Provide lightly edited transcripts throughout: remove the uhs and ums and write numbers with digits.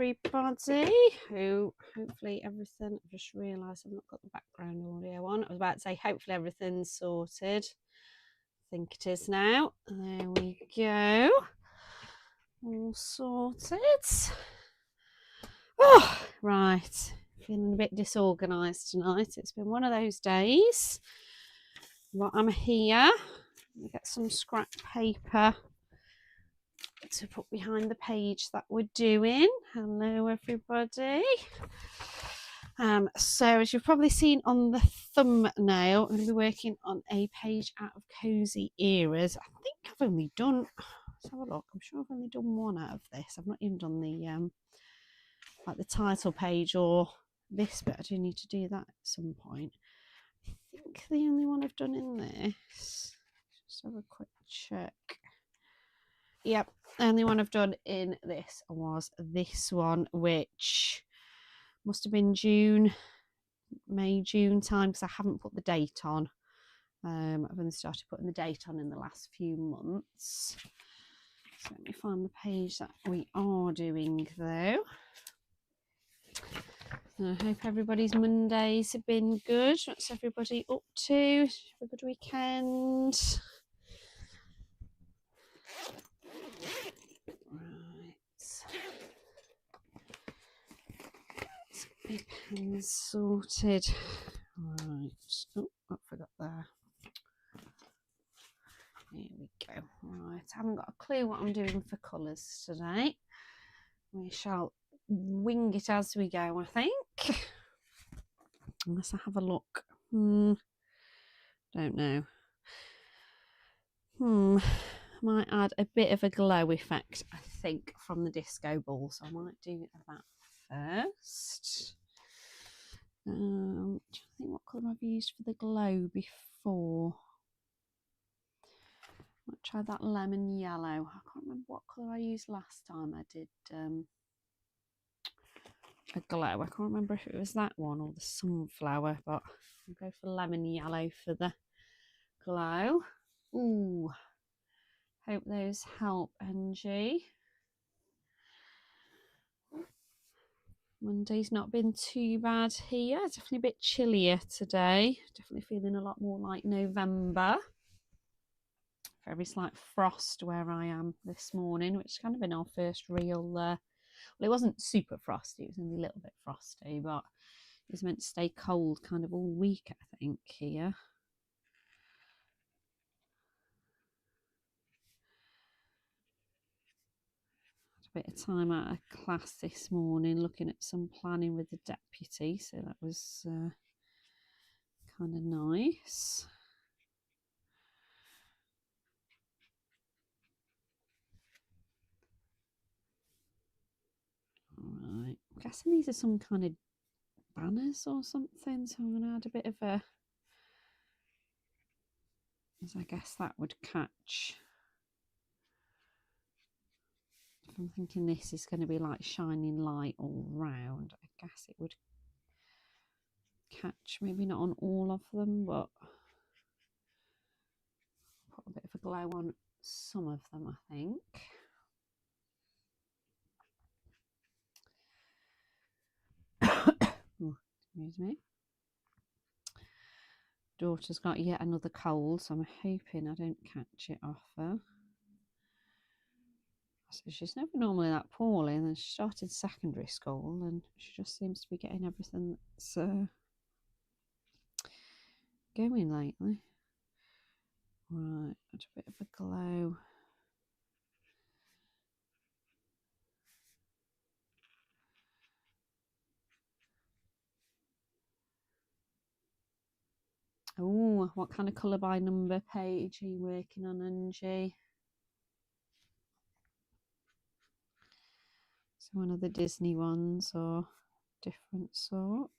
everybody. Who hopefully everything. I've just realised I've not got the background audio on. I was about to say hopefully everything's sorted. I think it is now. There we go. All sorted. Oh, right. Feeling a bit disorganised tonight. It's been one of those days. But I'm here. Get some scrap paper to put behind the page that we're doing. Hello everybody. So as you've probably seen on the thumbnail, I'm going to be working on a page out of Cozy Eras. I think I've only done, let's have a look, I'm sure I've only done one out of this. I've not even done the like the title page or this, but I do need to do that at some point. I think the only one I've done in this, just have a quick check. Yep, the only one I've done in this was this one, which must have been May, June time, because I haven't put the date on. I've only started putting the date on in the last few months. So let me find the page that we are doing though. I hope everybody's Mondays have been good. What's everybody up to? Have a good weekend. Right. Pens sorted. Right. Oh, I forgot there. Here we go. Right. I haven't got a clue what I'm doing for colours today. We shall wing it as we go, I think. Unless I have a look. Don't know. Might add a bit of a glow effect, I think, from the disco ball. So I might do that first. I think what colour I've used for the glow before. Might try that lemon yellow. I can't remember what colour I used last time I did a glow. I can't remember if it was that one or the sunflower, but I'll go for lemon yellow for the glow. Ooh, hope those help, Angie. Monday's not been too bad here. Definitely a bit chillier today. Definitely feeling a lot more like November. Very slight frost where I am this morning, which has kind of been our first real, well, it wasn't super frosty, it was only a little bit frosty, but it was meant to stay cold kind of all week, I think, here. A bit of time out of class this morning looking at some planning with the deputy, so that was kind of nice. Alright, I'm guessing these are some kind of banners or something, so I'm going to add a bit of a, as I guess that would catch. If I'm thinking this is going to be like shining light all round, I guess it would catch, maybe not on all of them, but put a bit of a glow on some of them, I think. Oh, excuse me. Daughter's got yet another cold, so I'm hoping I don't catch it off her. So she's never normally that poorly, and then she started secondary school and she just seems to be getting everything that's going lately. Right, a bit of a glow. Oh, what kind of colour by number page are you working on, Angie? So one of the Disney ones or different sort?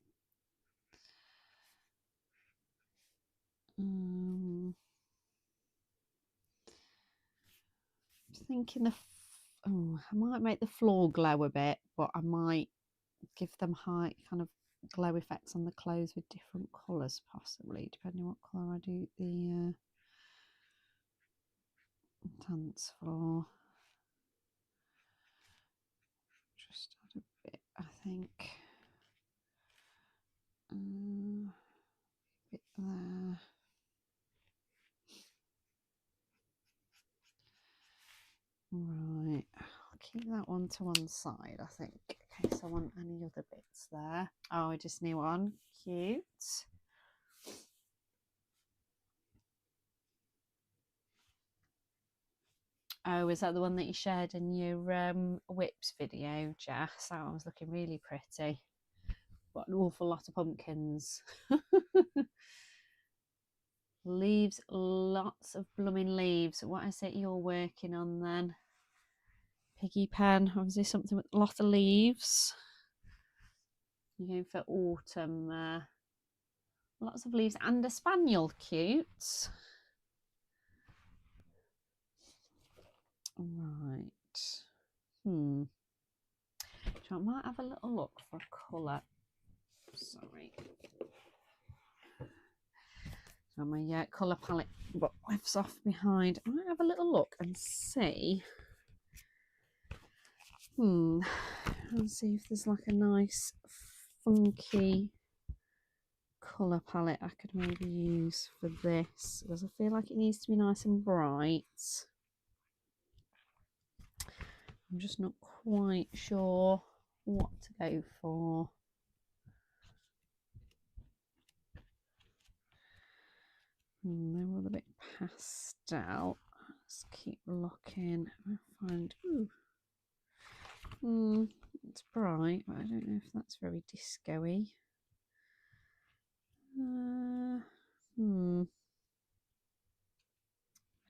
Thinking I might make the floor glow a bit, but I might give them high kind of glow effects on the clothes with different colours, possibly, depending on what colour I do the dance floor. Just add think. Bit there. Right, I'll keep that one to one side, I think, in case I want any other bits there. Oh, just new one. Cute. Oh, is that the one that you shared in your whips video, Jess? That one was looking really pretty. Got an awful lot of pumpkins. Leaves, lots of blooming leaves. What is it you're working on then? Piggy pen, obviously something with a lot of leaves. You're going for autumn. Lots of leaves and a spaniel, cute. Right. So I might have a little look for a colour. Sorry. So my colour palette lifts off behind. I might have a little look and see. Let's see if there's like a nice funky colour palette I could maybe use for this, because I feel like it needs to be nice and bright. I'm just not quite sure what to go for. They're all a bit pastel. Let's keep looking. I find, it's bright, but I don't know if that's very disco-y. I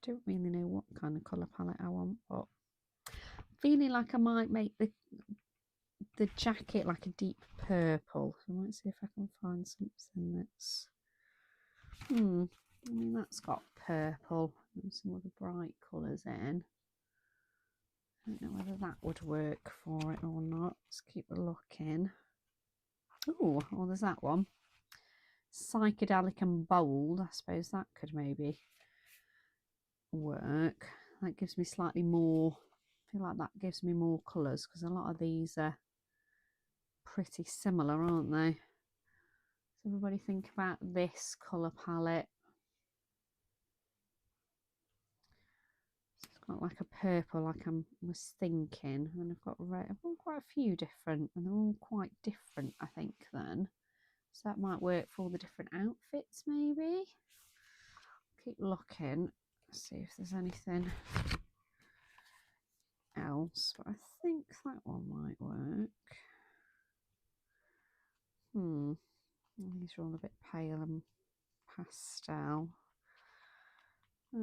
don't really know what kind of colour palette I want, but I'm feeling like I might make the jacket like a deep purple. I might see if I can find something that's I mean, that's got purple and some other bright colours in. I don't know whether that would work for it or not. Let's keep looking. Oh, well, there's that one. Psychedelic and bold. I suppose that could maybe work. That gives me slightly more, I feel like that gives me more colours, because a lot of these are pretty similar, aren't they? So everybody think about this colour palette. It's got like a purple, like I was thinking, and I've got red. I've got quite a few different, and they're all quite different, I think, then. So that might work for all the different outfits, maybe. Keep looking, see if there's anything else, but I think that one might work. These are all a bit pale and pastel. I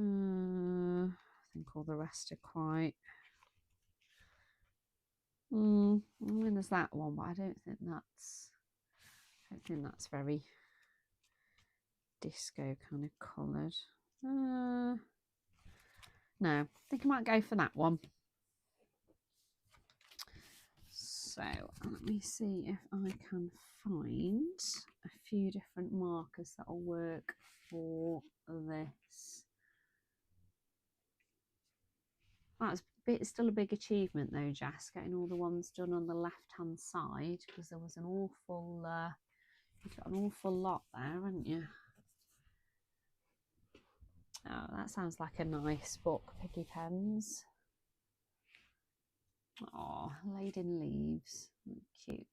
think all the rest are quite. I mean, there's that one, but I don't think that's very disco kind of coloured. No, I think I might go for that one. So let me see if I can find a few different markers that will work for this. That's still a big achievement though, Jess, getting all the ones done on the left hand side, because there was an awful you've got an awful lot there, haven't you? Oh, that sounds like a nice book, Piggy Pens. Oh, laden leaves, cute.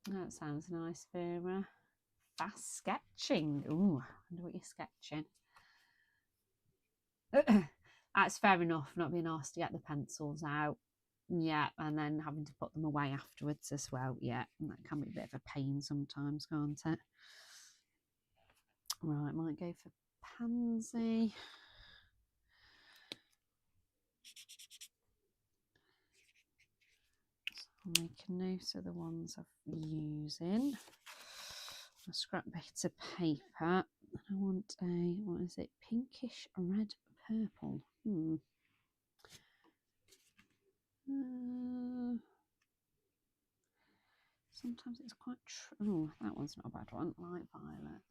That sounds nice, Vera. Fast sketching. Ooh, I wonder what you're sketching. That's fair enough, not being asked to get the pencils out. Yeah, and then having to put them away afterwards as well. Yeah, and that can be a bit of a pain sometimes, can't it? Right, might go for pansy. So I'll make a note of the ones I'm using. A scrap bit of paper. I want a, what is it, pinkish red purple. Sometimes it's quite oh, that one's not a bad one. Light violet.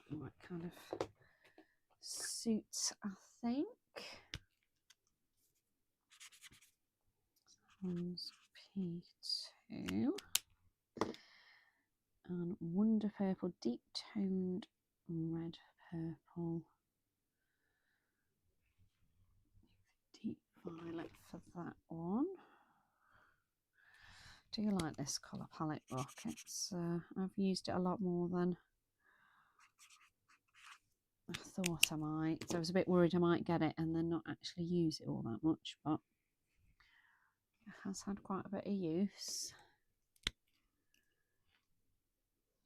That might kind of suit, I think. Bronze P2. And Wonder Purple, deep toned red purple. Deep violet for that one. Do you like this colour palette book? It's I've used it a lot more than I thought I might. So I was a bit worried I might get it and then not actually use it all that much, but it has had quite a bit of use.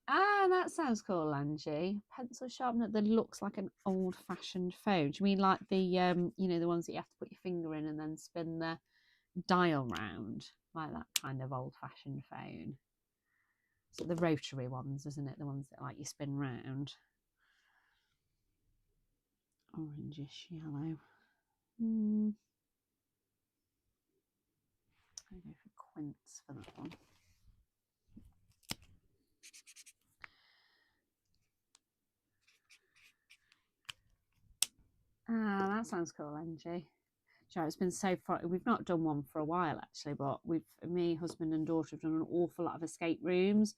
Ah, that sounds cool, Angie. Pencil sharpener that looks like an old-fashioned phone. Do you mean like the you know, the ones that you have to put your finger in and then spin the dial round, like that kind of old-fashioned phone? So the rotary ones, isn't it? The ones that like you spin round. Orangish yellow. I'll go for quince for that one. Ah, that sounds cool, Angie. Sure, it's been so far. We've not done one for a while actually, but me, husband, and daughter have done an awful lot of escape rooms.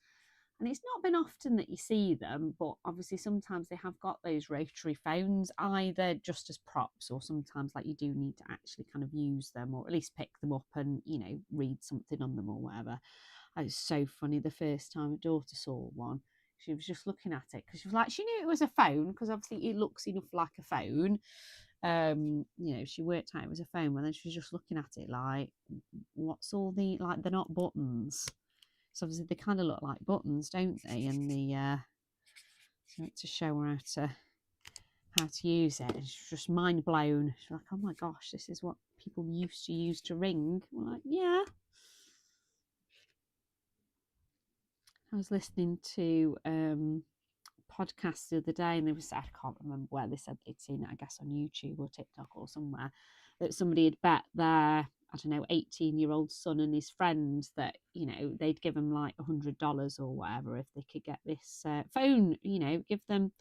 And it's not been often that you see them, but obviously sometimes they have got those rotary phones, either just as props or sometimes like you do need to actually kind of use them or at least pick them up and, you know, read something on them or whatever. It was so funny the first time my daughter saw one. She was just looking at it because she was like, she knew it was a phone because obviously it looks enough like a phone. You know, she worked out it was a phone, but then she was just looking at it like, what's all the, like, they're not buttons. So obviously they kind of look like buttons, don't they? And so to show her how to use it, and she's just mind blown. She's like, "Oh my gosh, this is what people used to use to ring." I'm like, yeah. I was listening to podcast the other day, and they was, I can't remember where, they said they'd seen it, I guess on YouTube or TikTok or somewhere, that somebody had bet their, I don't know, 18-year-old son and his friend that, you know, they'd give him like $100 or whatever if they could get this phone, you know, give them,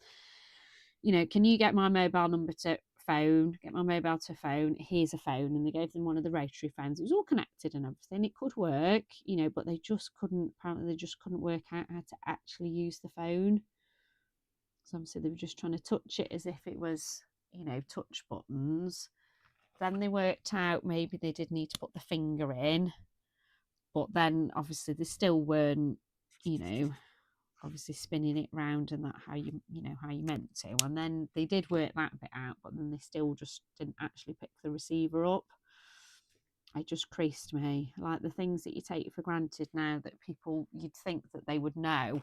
you know, can you get my mobile number to phone, get my mobile to phone, here's a phone. And they gave them one of the rotary phones. It was all connected and everything. It could work, you know, but they just couldn't, apparently they just couldn't work out how to actually use the phone. So obviously they were just trying to touch it as if it was, you know, touch buttons. Then they worked out maybe they did need to put the finger in, but then obviously they still weren't, you know, obviously spinning it round and that how you know how you meant to. And then they did work that bit out, but then they still just didn't actually pick the receiver up. It just creased me, like the things that you take for granted now that people, you'd think that they would know,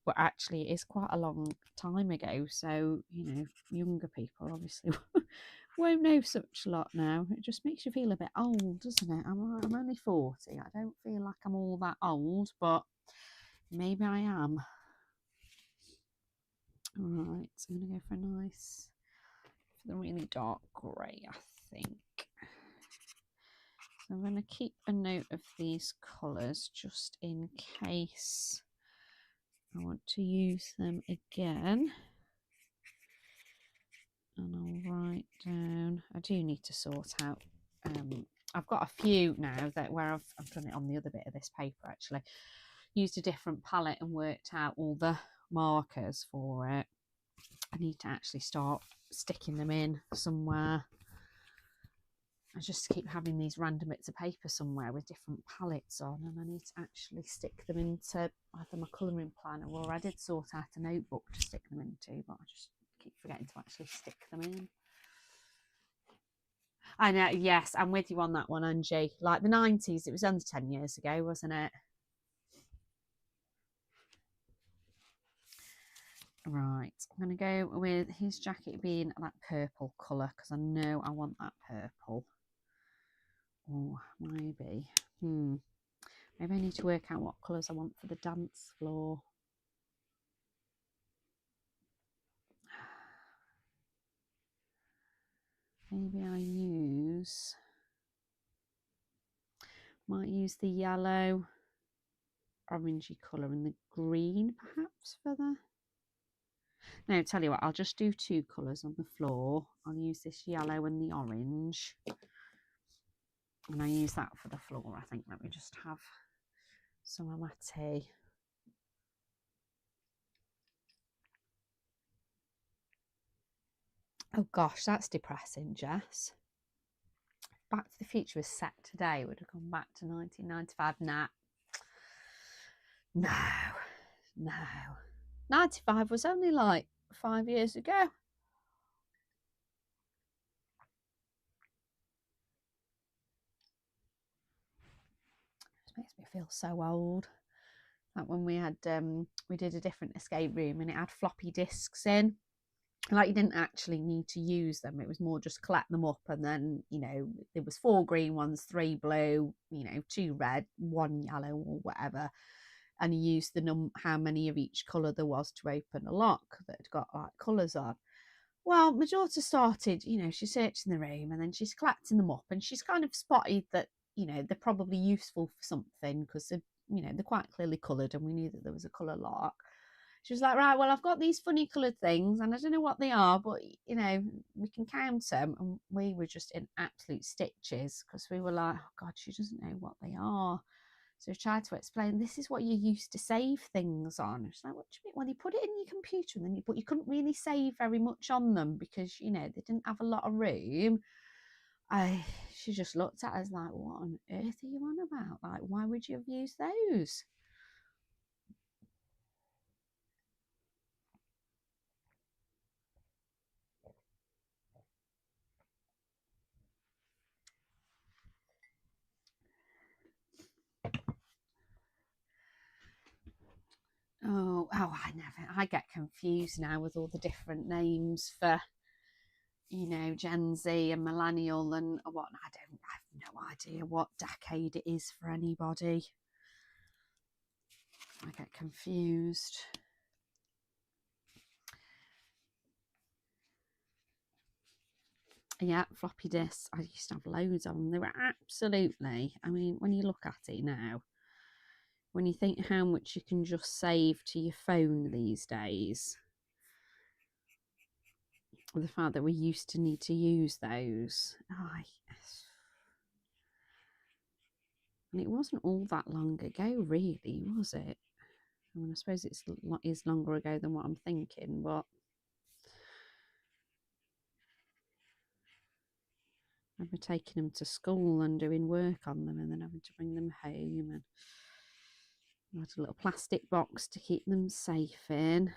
but actually it is quite a long time ago. So, you know, younger people obviously won't know such a lot now. It just makes you feel a bit old, doesn't it? I'm only 40. I don't feel like I'm all that old, but maybe I am. Right, so I'm going to go for a nice, for the really dark grey, I think. So I'm going to keep a note of these colours just in case I want to use them again. And I'll write down, I do need to sort out, I've got a few now that where I've done it on the other bit of this paper actually, used a different palette and worked out all the markers for it. I need to actually start sticking them in somewhere. I just keep having these random bits of paper somewhere with different palettes on, and I need to actually stick them into either my colouring planner, or I did sort out a notebook to stick them into, but I just keep forgetting to actually stick them in. I know, yes, I'm with you on that one, Angie. Like the 90s, it was only 10 years ago, wasn't it? Right, I'm going to go with his jacket being that purple colour because I know I want that purple. Oh, maybe. Maybe I need to work out what colours I want for the dance floor. Maybe I might use the yellow, orangey colour and the green perhaps for the... No, tell you what, I'll just do two colours on the floor. I'll use this yellow and the orange. And I use that for the floor, I think. Let me just have some of my tea. Oh gosh, that's depressing, Jess. Back to the Future was set today, would have gone back to 1995. Nah. No. 95 was only like 5 years ago. It makes me feel so old. Like when we had we did a different escape room and it had floppy disks in. Like you didn't actually need to use them. It was more just collect them up, and then, you know, there was 4 green ones, 3 blue, you know, 2 red, 1 yellow or whatever. And you used the how many of each colour there was to open a lock that had got like colours on. Well, my daughter started, you know, she's searching the room and then she's collecting them up, and she's kind of spotted that, you know, they're probably useful for something because they're, you know, they're quite clearly coloured, and we knew that there was a colour lock. She was like, right, well, I've got these funny coloured things and I don't know what they are, but, you know, we can count them. And we were just in absolute stitches because we were like, oh God, she doesn't know what they are. So we tried to explain, this is what you used to save things on. She's like, what do you mean? Well, you put it in your computer, and then but you couldn't really save very much on them because, you know, they didn't have a lot of room. She just looked at us like, what on earth are you on about? Like, why would you have used those? I get confused now with all the different names for, you know, Gen Z and millennial and what. I have no idea what decade it is for anybody. I get confused. Yeah, floppy disks. I used to have loads of them. They were absolutely, I mean, when you look at it now, when you think how much you can just save to your phone these days, the fact that we used to need to use those. And it wasn't all that long ago, really, was it? I mean, I suppose it is longer ago than what I'm thinking, but I remember taking them to school and doing work on them and then having to bring them home, and I had a little plastic box to keep them safe in.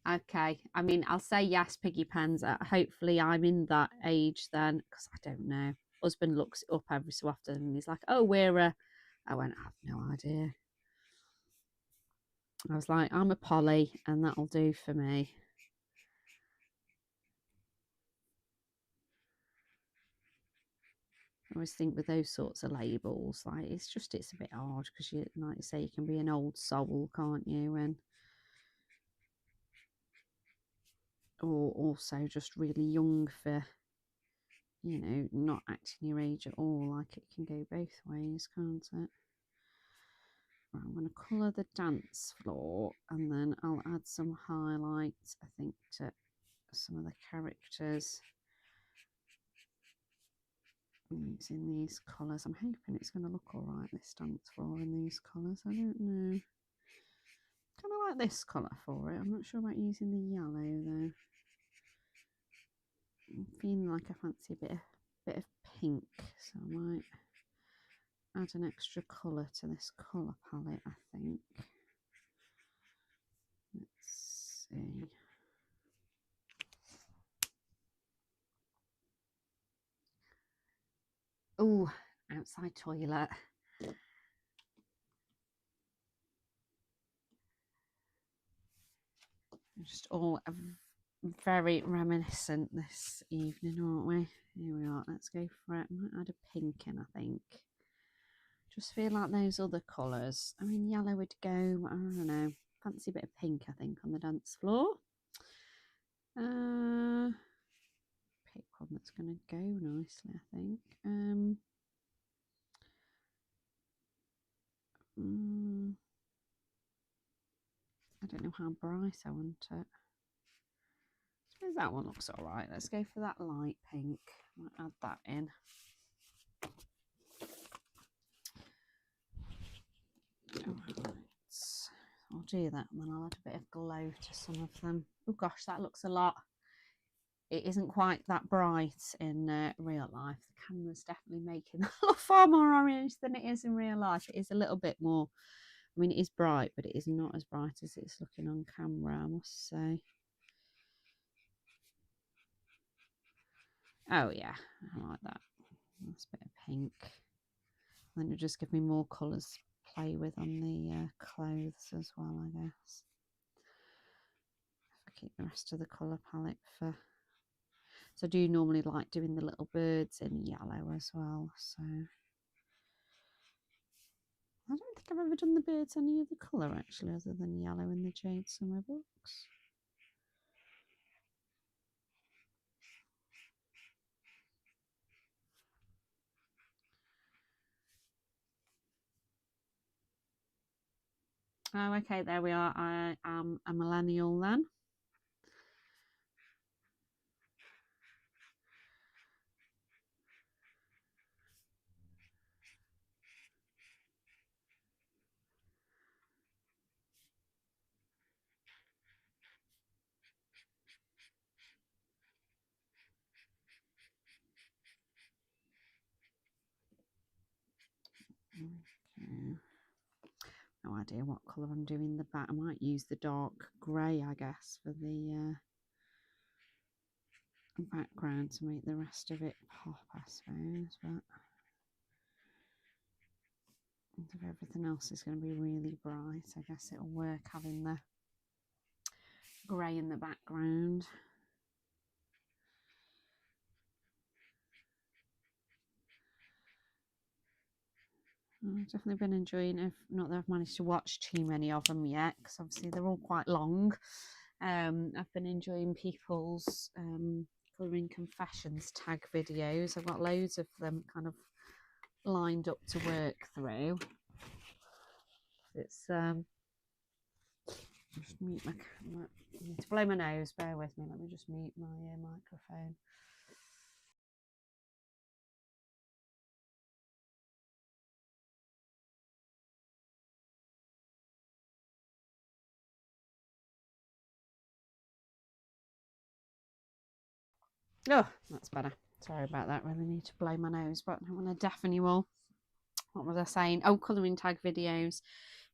Okay, I mean, I'll say yes, piggy pens. Hopefully I'm in that age then, because I don't know. Husband looks it up every so often and he's like, oh, I went, I have no idea. I was like, I'm a Polly and that'll do for me. I always think with those sorts of labels, like it's a bit hard because you, like you say, you can be an old soul, can't you? And or also just really young for, you know, not acting your age at all. Like it can go both ways, can't it? Right, I'm going to colour the dance floor and then I'll add some highlights, I think, to some of the characters using these colours. I'm hoping it's going to look all right, this dance floor in these colours. I don't know. Kind of like this colour for it. I'm not sure about using the yellow though. I'm feeling like I fancy a bit of pink, so I might add an extra colour to this colour palette, I think. Let's see. Oh, outside toilet. Just all very reminiscent this evening, aren't we? Here we are. Let's go for it. I might add a pink in, I think. Just feel like those other colours. I mean, yellow would go, I don't know. Fancy a bit of pink, I think, on the dance floor. Pick one that's going to go nicely, I think. I don't know how bright I want it. I suppose that one looks all right. Let's go for that light pink. I'll add that in. Right. I'll do that and then I'll add a bit of glow to some of them. Oh gosh, that looks a lot. It isn't quite that bright in real life. The camera's definitely making that look far more orange than it is in real life. It is a little bit more, I mean, it is bright, but it is not as bright as it's looking on camera, I must say. Oh yeah, I like that. That's a bit of pink. And then it'll just give me more colours to play with on the clothes as well, I guess. If I keep the rest of the colour palette for... So I do normally like doing the little birds in yellow as well, so... I don't think I've ever done the birds any other colour actually, other than yellow in the Jade Summer books. Oh, okay, there we are. I am a millennial then. Okay. No idea what colour I'm doing the back. I might use the dark grey, I guess, for the background to make the rest of it pop, I suppose. But if everything else is going to be really bright, I guess it'll work having the grey in the background. I've definitely been enjoying it. Not that I've managed to watch too many of them yet, because obviously they're all quite long. I've been enjoying people's colouring confessions tag videos. I've got loads of them kind of lined up to work through. It's just mute my camera. I need to blow my nose. Bear with me. Let me just mute my microphone. Oh, that's better. Sorry about that. Really need to blow my nose, but I don't want to deafen you all. What was I saying? Oh, colouring tag videos.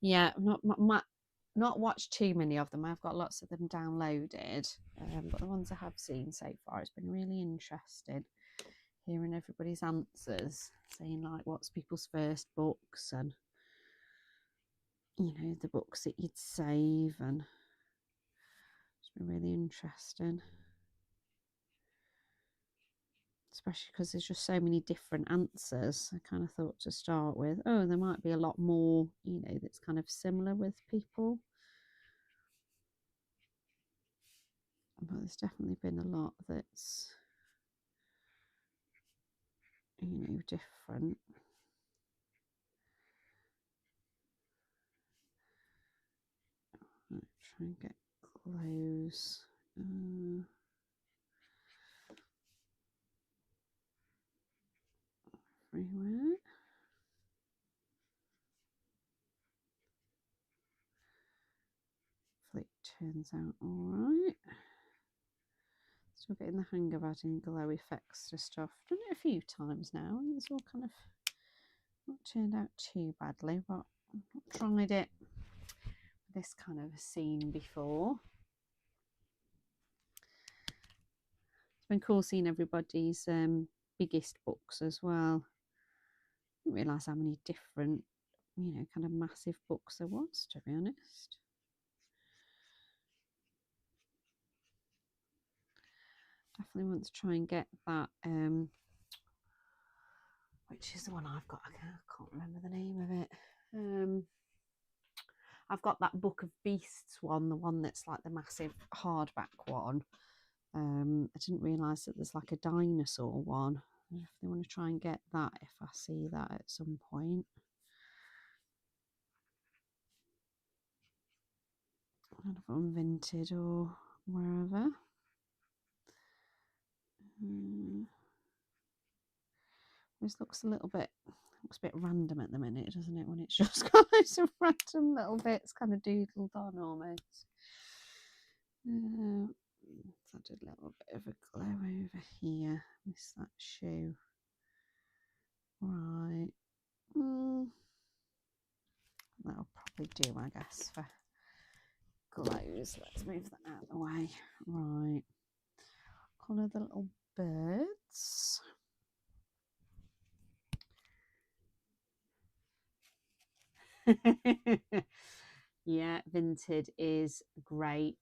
Yeah, not watched too many of them. I've got lots of them downloaded, but the ones I have seen so far, it's been really interesting hearing everybody's answers, saying like what's people's first books and the books that you'd save, and it's been really interesting. Especially because there's just so many different answers. I kind of thought to start with, oh, there might be a lot more, that's kind of similar with people. But there's definitely been a lot that's, different. Right, try and get close. Everywhere. Hopefully it turns out alright. Still getting the hang of adding glow effects to stuff. I've done it a few times now and it's all kind of not turned out too badly, but I've not tried it with this kind of a scene before. It's been cool seeing everybody's biggest books as well. I didn't realise how many different, kind of massive books there was, to be honest. Definitely want to try and get that, which is the one I've got. I can't remember the name of it. I've got that Book of Beasts one, the one that's like the massive hardback one. I didn't realise that there's like a dinosaur one. I definitely want to try and get that if I see that at some point. I don't know if I'm Vinted or wherever. This looks a bit random at the minute, doesn't it? When it's just got loads of random little bits kind of doodled on almost. So I did a little bit of a glow over here. Miss that shoe. Right. That'll probably do, I guess, for glows. Let's move that out of the way. Right. Colour the little birds. Yeah, Vinted is great.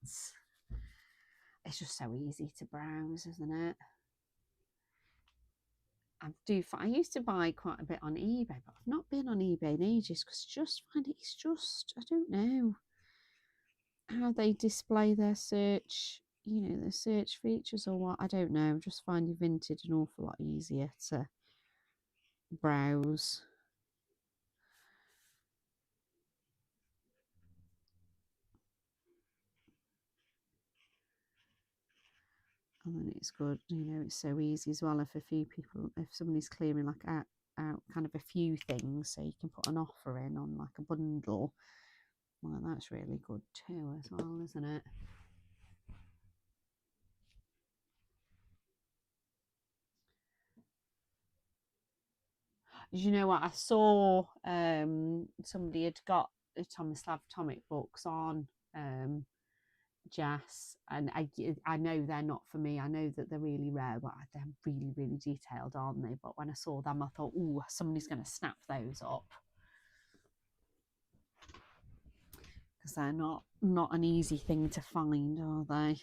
It's just so easy to browse, isn't it? I used to buy quite a bit on eBay, but I've not been on eBay in ages because I don't know how they display their search, their search features or what. I don't know. I'm just finding Vinted an awful lot easier to browse. And then it's good, it's so easy as well if somebody's clearing like out kind of a few things, so you can put an offer in on like a bundle. Well, that's really good too as well, isn't it? You know what? I saw somebody had got the Tomislav Tomic books on Jess, and I know they're not for me. I know that they're really rare, but they're really, really detailed, aren't they? But when I saw them, I thought, oh, somebody's going to snap those up. Because they're not an easy thing to find, are they?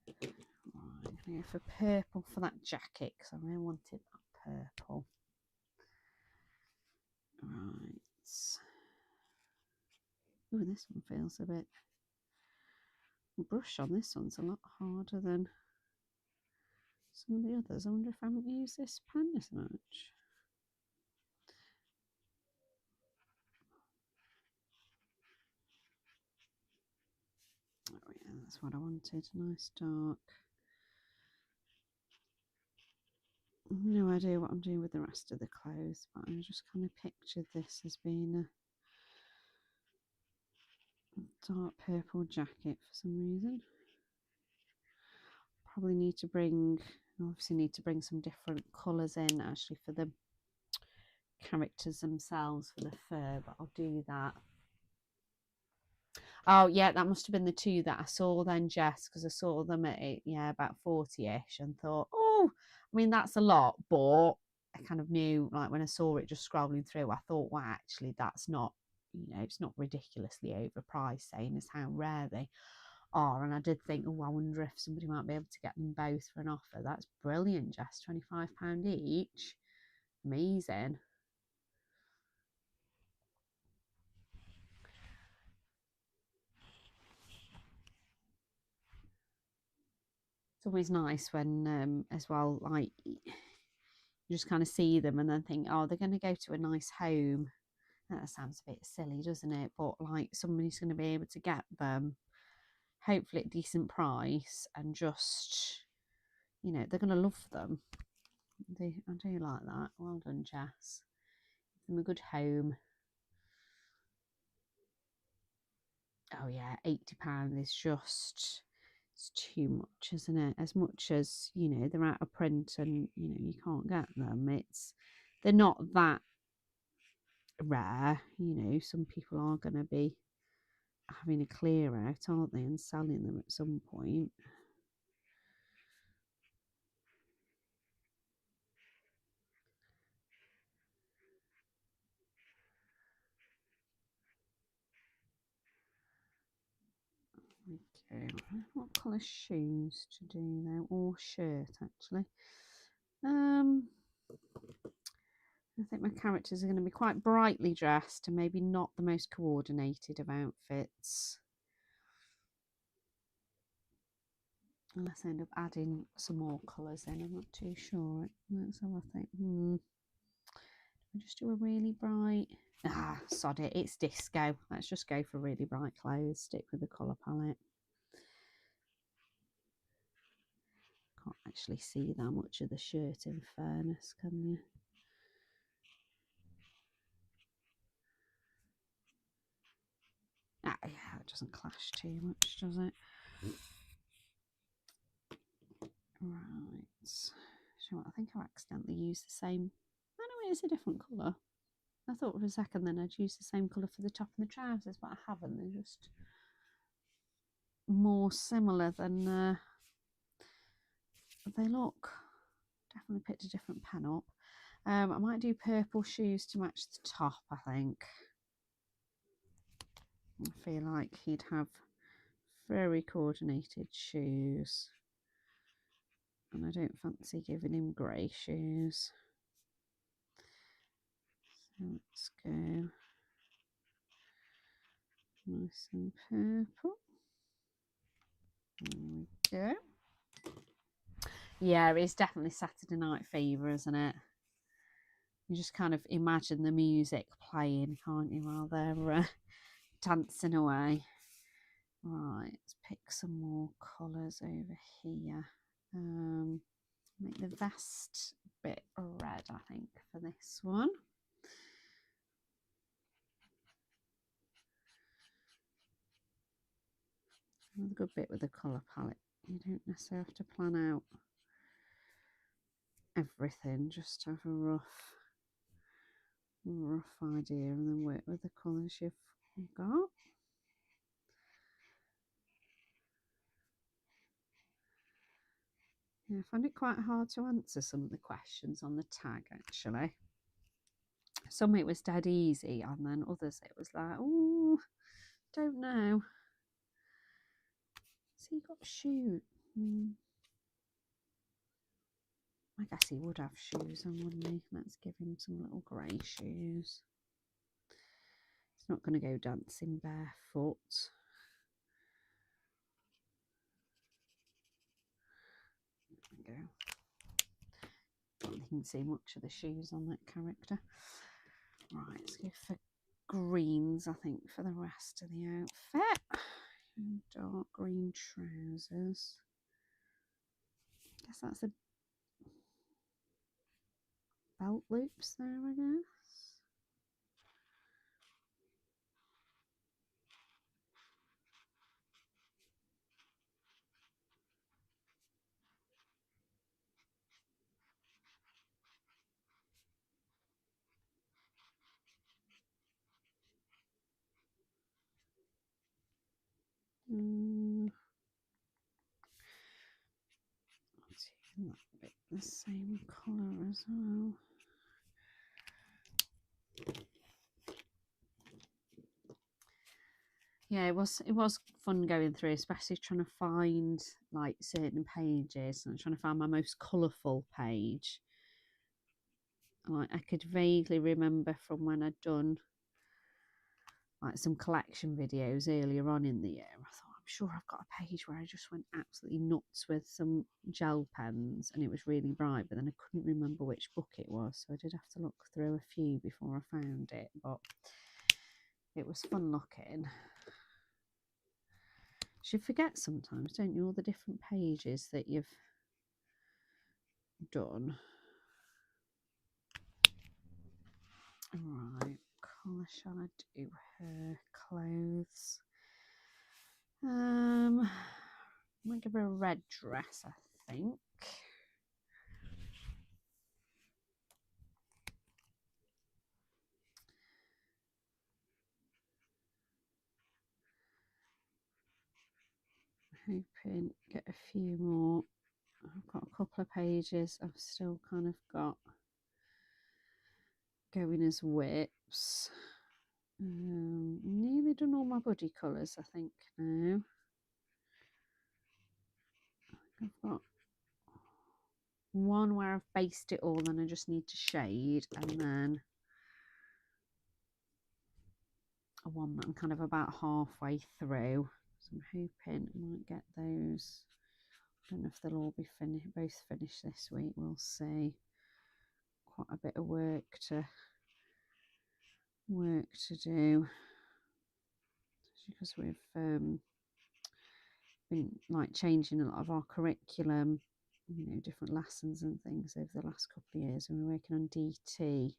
Right, I'm going to go for purple for that jacket because I really wanted that purple. Right. Ooh, this one feels a bit... The brush on this one's a lot harder than some of the others. I wonder if I haven't used this pen as much. Oh yeah, that's what I wanted. Nice dark. No idea what I'm doing with the rest of the clothes, but I just kind of pictured this as being a dark purple jacket for some reason. Probably obviously need to bring some different colours in actually for the characters themselves for the fur, but I'll do that. Oh yeah, that must have been the two that I saw then, Jess, because I saw them at about 40ish and thought, oh, I mean that's a lot, but I kind of knew, like when I saw it just scrolling through, I thought, well, actually that's not, it's not ridiculously overpriced, saying as how rare they are. And I did think, oh, I wonder if somebody might be able to get them both for an offer. That's brilliant, Jess. £25 each. Amazing. It's always nice when as well, like you just kind of see them and then think, oh, they're going to go to a nice home. That sounds a bit silly, doesn't it? But like somebody's going to be able to get them, hopefully at decent price, and just, they're going to love them. I do like that. Well done, Jess. Give them a good home. Oh yeah, £80 is just, it's too much, isn't it? As much as, they're out of print and, you can't get them. They're not that rare, some people are going to be having a clear out, aren't they, and selling them at some point. Okay, what colour shoes to do now, or shirt actually. I think my characters are going to be quite brightly dressed and maybe not the most coordinated of outfits. Unless I end up adding some more colours in, I'm not too sure. Let's have a think. I just do a really bright? Ah, sod it, it's disco. Let's just go for really bright clothes. Stick with the colour palette. Can't actually see that much of the shirt in fairness, can you? Ah, yeah, it doesn't clash too much, does it? Right. So I think I accidentally used the same. Oh no, it's a different colour. I thought for a second then I'd use the same colour for the top and the trousers, but I haven't. They're just more similar than they look. Definitely picked a different pen up. I might do purple shoes to match the top, I think. I feel like he'd have very coordinated shoes. And I don't fancy giving him grey shoes. So let's go nice and purple. There we go. Yeah, it's definitely Saturday Night Fever, isn't it? You just kind of imagine the music playing, can't you, while they're dancing away. Right, let's pick some more colours over here. Make the vest a bit red, I think, for this one. Another good bit with the colour palette. You don't necessarily have to plan out everything, just have a rough idea and then work with the colours you've got. Yeah, I find it quite hard to answer some of the questions on the tag, actually. Some it was dead easy, and then others it was like, oh, don't know. So he got shoes. I guess he would have shoes on, wouldn't he? Let's give him some little grey shoes. He's not going to go dancing barefoot. There we go. Don't think you can see much of the shoes on that character. Right, let's go for greens, I think, for the rest of the outfit. Dark green trousers. I guess that's a belt loops there, I guess. Taking that bit the same colour as well. Yeah, it was fun going through, especially trying to find like certain pages and trying to find my most colourful page. Like I could vaguely remember from when I'd done like some collection videos earlier on in the year. I thought, I'm sure I've got a page where I just went absolutely nuts with some gel pens and it was really bright, but then I couldn't remember which book it was, so I did have to look through a few before I found it, but it was fun looking. You forget sometimes, don't you, all the different pages that you've done. Right, colour shall I do? Her clothes. I might give her a red dress, I think. Hoping get a few more. I've got a couple of pages I've still kind of got going as whips. Nearly done all my buddy colours, I think, now. I've got one where I've based it all and I just need to shade, and then a one that I'm kind of about halfway through. So I'm hoping I might get those. I don't know if they'll all be both finished this week. We'll see. Quite a bit of work to work to do because we've been like changing a lot of our curriculum, you know, different lessons and things over the last couple of years, and we're working on DT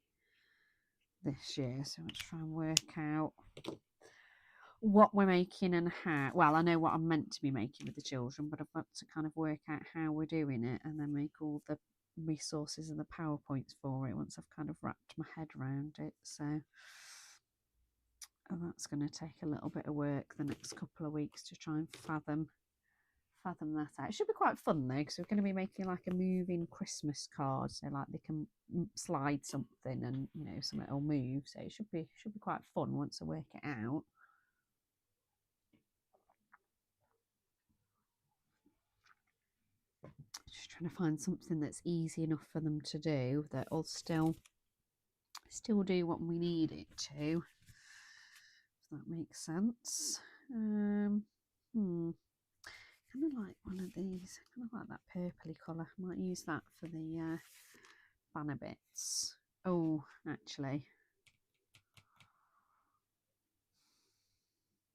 this year, so I'll try and work out what we're making and how. Well, I know what I'm meant to be making with the children, but I've got to kind of work out how we're doing it and then make all the resources and the PowerPoints for it once I've kind of wrapped my head around it. So that's going to take a little bit of work the next couple of weeks to try and fathom that out. It should be quite fun though, because we're going to be making like a moving Christmas card, so like they can slide something and, you know, something will move. So it should be quite fun once I work it out. Just trying to find something that's easy enough for them to do that will still do what we need it to, if that makes sense. Kind of like one of these, kind of like that purpley colour. I might use that for the banner bits. Oh, actually,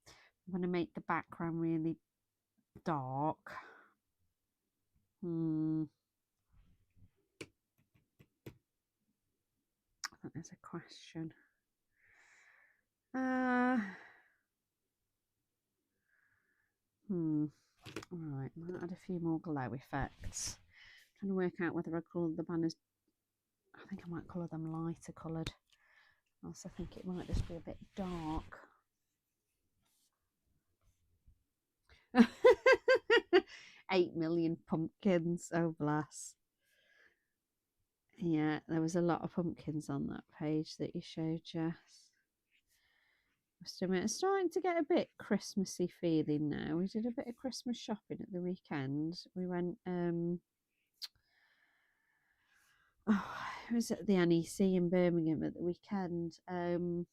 I'm going to make the background really dark. That is a question. Right, I might add a few more glow effects. I'm trying to work out whether I colour the banners. I think I might colour them lighter coloured. Else I think it might just be a bit dark. 8 million pumpkins. Oh, bless. Yeah, there was a lot of pumpkins on that page that you showed, Jess. Must admit, it's starting to get a bit Christmassy feeling now. We did a bit of Christmas shopping at the weekend. We went, it was at the NEC in Birmingham at the weekend. The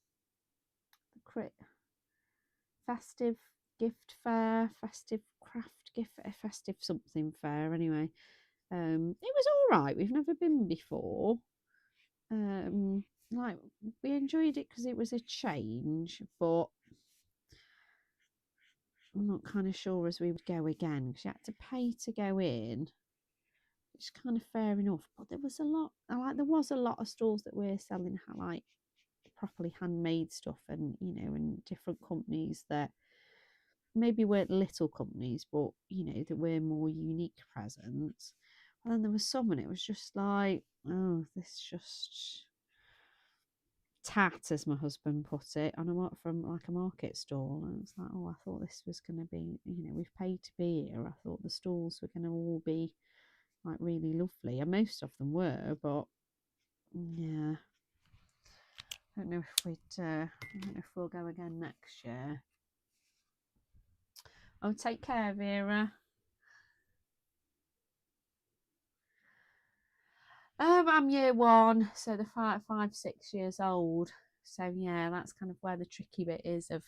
festive gift fair, festive craft gift, festive something fair. Anyway, it was all right. We've never been before. Like we enjoyed it because it was a change, but I'm not kind of sure as we would go again because you had to pay to go in. It's kind of fair enough, but there was a lot. There was a lot of stores that were selling like properly handmade stuff, and you know, and different companies that maybe weren't little companies, but you know, that were more unique presents. And then there was some, and it was just like, oh, this just tat, as my husband put it, on from like a market stall. And it's like, oh, I thought this was going to be, you know, we've paid to be here. I thought the stalls were going to all be like really lovely, and most of them were, but yeah, I don't know if we'll go again next year. Oh, take care, Vera. I'm year one, so the 6 years old. So yeah, that's kind of where the tricky bit is of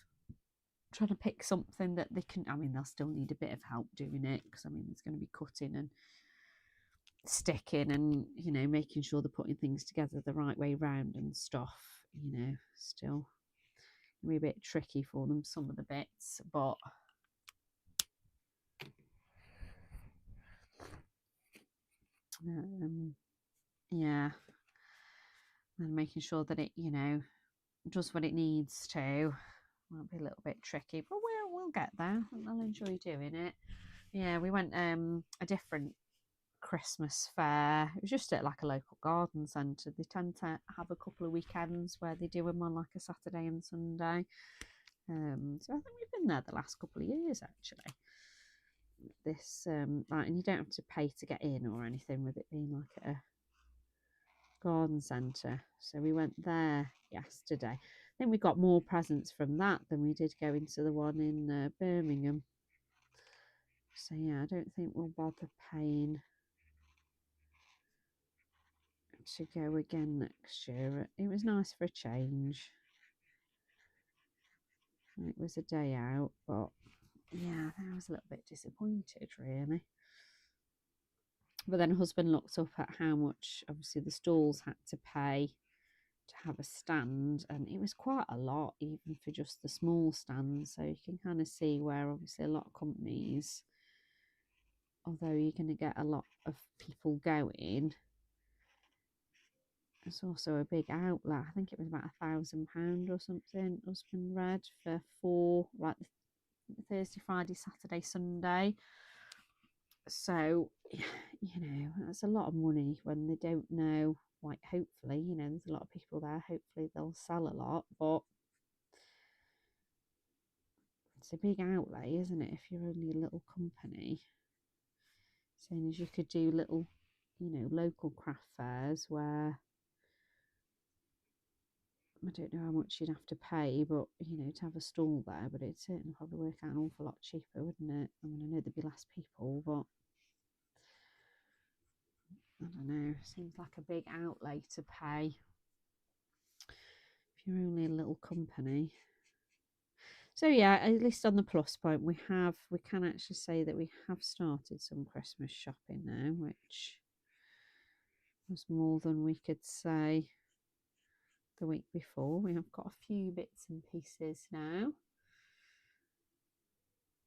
trying to pick something that they can. I mean, they'll still need a bit of help doing it because I mean, there's going to be cutting and sticking, and you know, making sure they're putting things together the right way round and stuff. You know, still be a bit tricky for them, some of the bits, but yeah, and making sure that it, you know, does what it needs to. Might be a little bit tricky, but we'll get there. I'll enjoy doing it. Yeah, we went a different Christmas fair. It was just at like a local garden centre. They tend to have a couple of weekends where they do them on like a Saturday and Sunday. So I think we've been there the last couple of years actually. This like, and you don't have to pay to get in or anything with it being like a garden centre. So we went there yesterday. I think we got more presents from that than we did go into the one in Birmingham. So yeah, I don't think we'll bother paying to go again next year. It was nice for a change. It was a day out, but yeah, I was a little bit disappointed really. But then husband looked up at how much obviously the stalls had to pay to have a stand, and it was quite a lot even for just the small stands. So you can kind of see where obviously a lot of companies, although you're going to get a lot of people going, it's also a big outlet. I think it was about £1,000 or something. Husband read for 4, like Thursday, Friday, Saturday, Sunday. So, you know, that's a lot of money when they don't know. Like, hopefully, you know, there's a lot of people there. Hopefully, they'll sell a lot, but it's a big outlay, isn't it? If you're only a little company, same as you could do little, you know, local craft fairs where I don't know how much you'd have to pay, but you know, to have a stall there, but it'd certainly probably work out an awful lot cheaper, wouldn't it? I mean, I know there'd be less people, but I don't know, seems like a big outlay to pay if you're only a little company. So yeah, at least on the plus point, we can actually say that we have started some Christmas shopping now, which was more than we could say the week before. We have got a few bits and pieces now.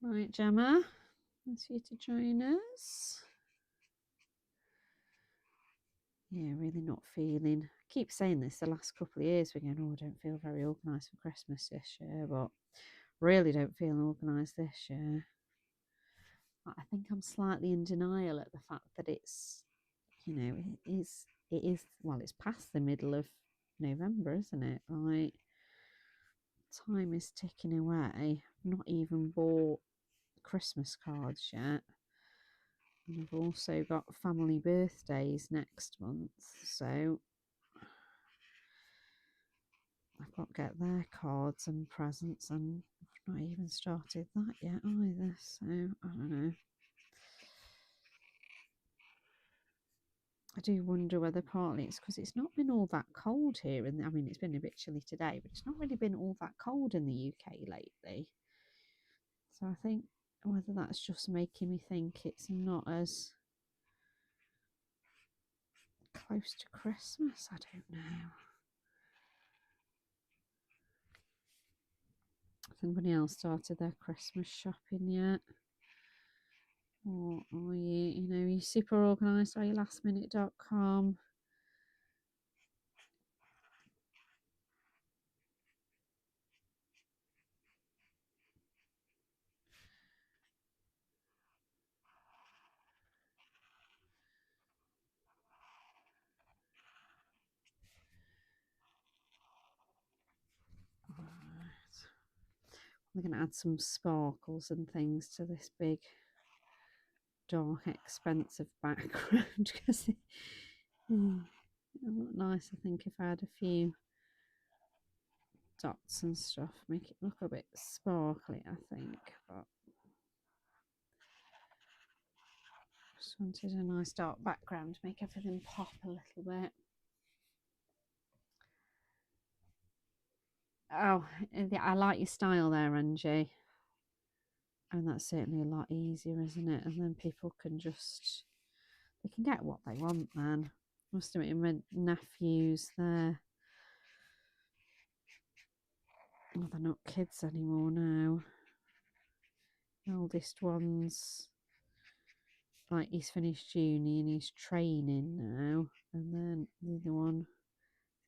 Right, Gemma, nice for you to join us. Yeah, really not feeling. I keep saying this the last couple of years. We're going, oh, I don't feel very organised for Christmas this year, but really don't feel organised this year. I think I'm slightly in denial at the fact that it's, you know, it is, well, it's past the middle of November, isn't it? Like, time is ticking away. I've not even bought Christmas cards yet. And I've also got family birthdays next month, so I've got to get their cards and presents, and I've not even started that yet either, so I don't know. I do wonder whether partly it's because it's not been all that cold here, and I mean, it's been a bit chilly today, but it's not really been all that cold in the UK lately. So I think whether that's just making me think it's not as close to Christmas, I don't know. Has anybody else started their Christmas shopping yet? Or are you super organised? Are you lastminute.com? We're going to add some sparkles and things to this big, dark, expensive background because it would look nice, I think, if I had a few dots and stuff, make it look a bit sparkly, I think. But just wanted a nice dark background to make everything pop a little bit. Oh, I like your style there, Angie. And that's certainly a lot easier, isn't it? And then people can they can get what they want then. Must admit, my nephews, they're not kids anymore now. The oldest one's like, he's finished uni and he's training now. And then the other one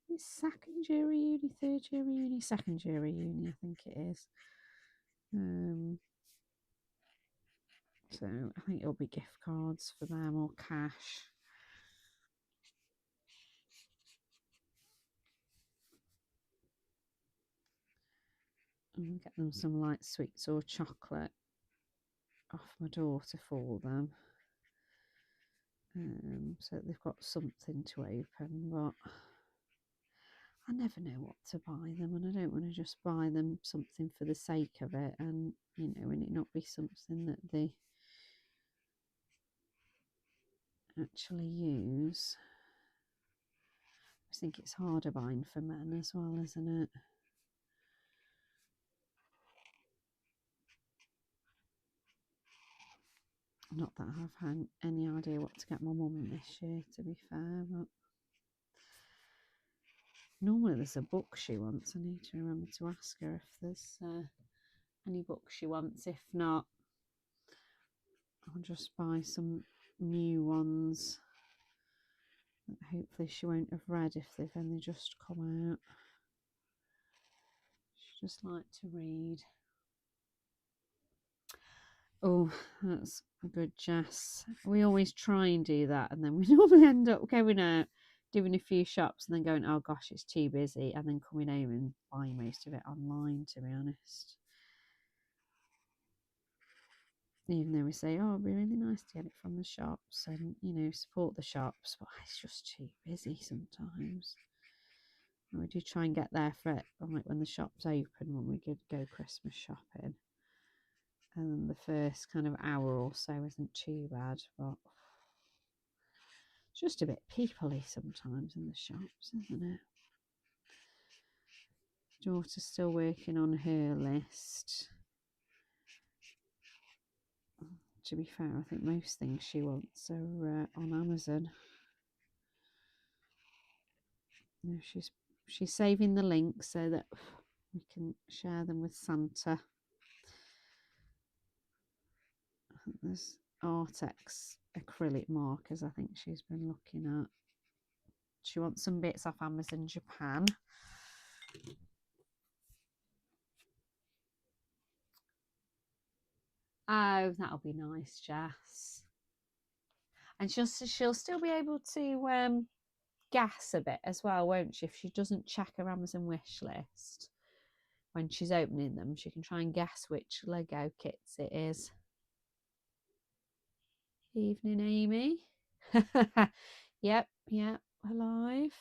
is second year of uni, third year of uni, second year of uni, I think it is. So I think it'll be gift cards for them or cash. And get them some light sweets or chocolate off my daughter for them. So they've got something to open, but I never know what to buy them, and I don't want to just buy them something for the sake of it, and and it not be something that they actually use. I think it's harder buying for men as well, isn't it? Not that I've had any idea what to get my mum this year, to be fair, but Normally there's a book she wants. I need to remember to ask her if there's any books she wants. If not, I'll just buy some new ones that hopefully she won't have read if they've only just come out. She just like to read. Oh, that's good, Jess. We always try and do that, and then we normally end up going out, doing a few shops, and then going, oh gosh, it's too busy, and then coming home and buying most of it online, to be honest. Even though we say, oh, it'd be really nice to get it from the shops and, you know, support the shops, but it's just too busy sometimes. And we do try and get there for it, like when the shop's open, when we go Christmas shopping. And then the first kind of hour or so isn't too bad, but it's just a bit peoply sometimes in the shops, isn't it? Daughter's still working on her list. To be fair, I think most things she wants are on Amazon. No, she's saving the links so that we can share them with Santa. There's Artex acrylic markers I think she's been looking at. She wants some bits off Amazon Japan. Oh, that'll be nice, Jess. And she'll still be able to guess a bit as well, won't she? If she doesn't check her Amazon wish list when she's opening them, she can try and guess which Lego kits it is. Evening, Amy. Yep, alive.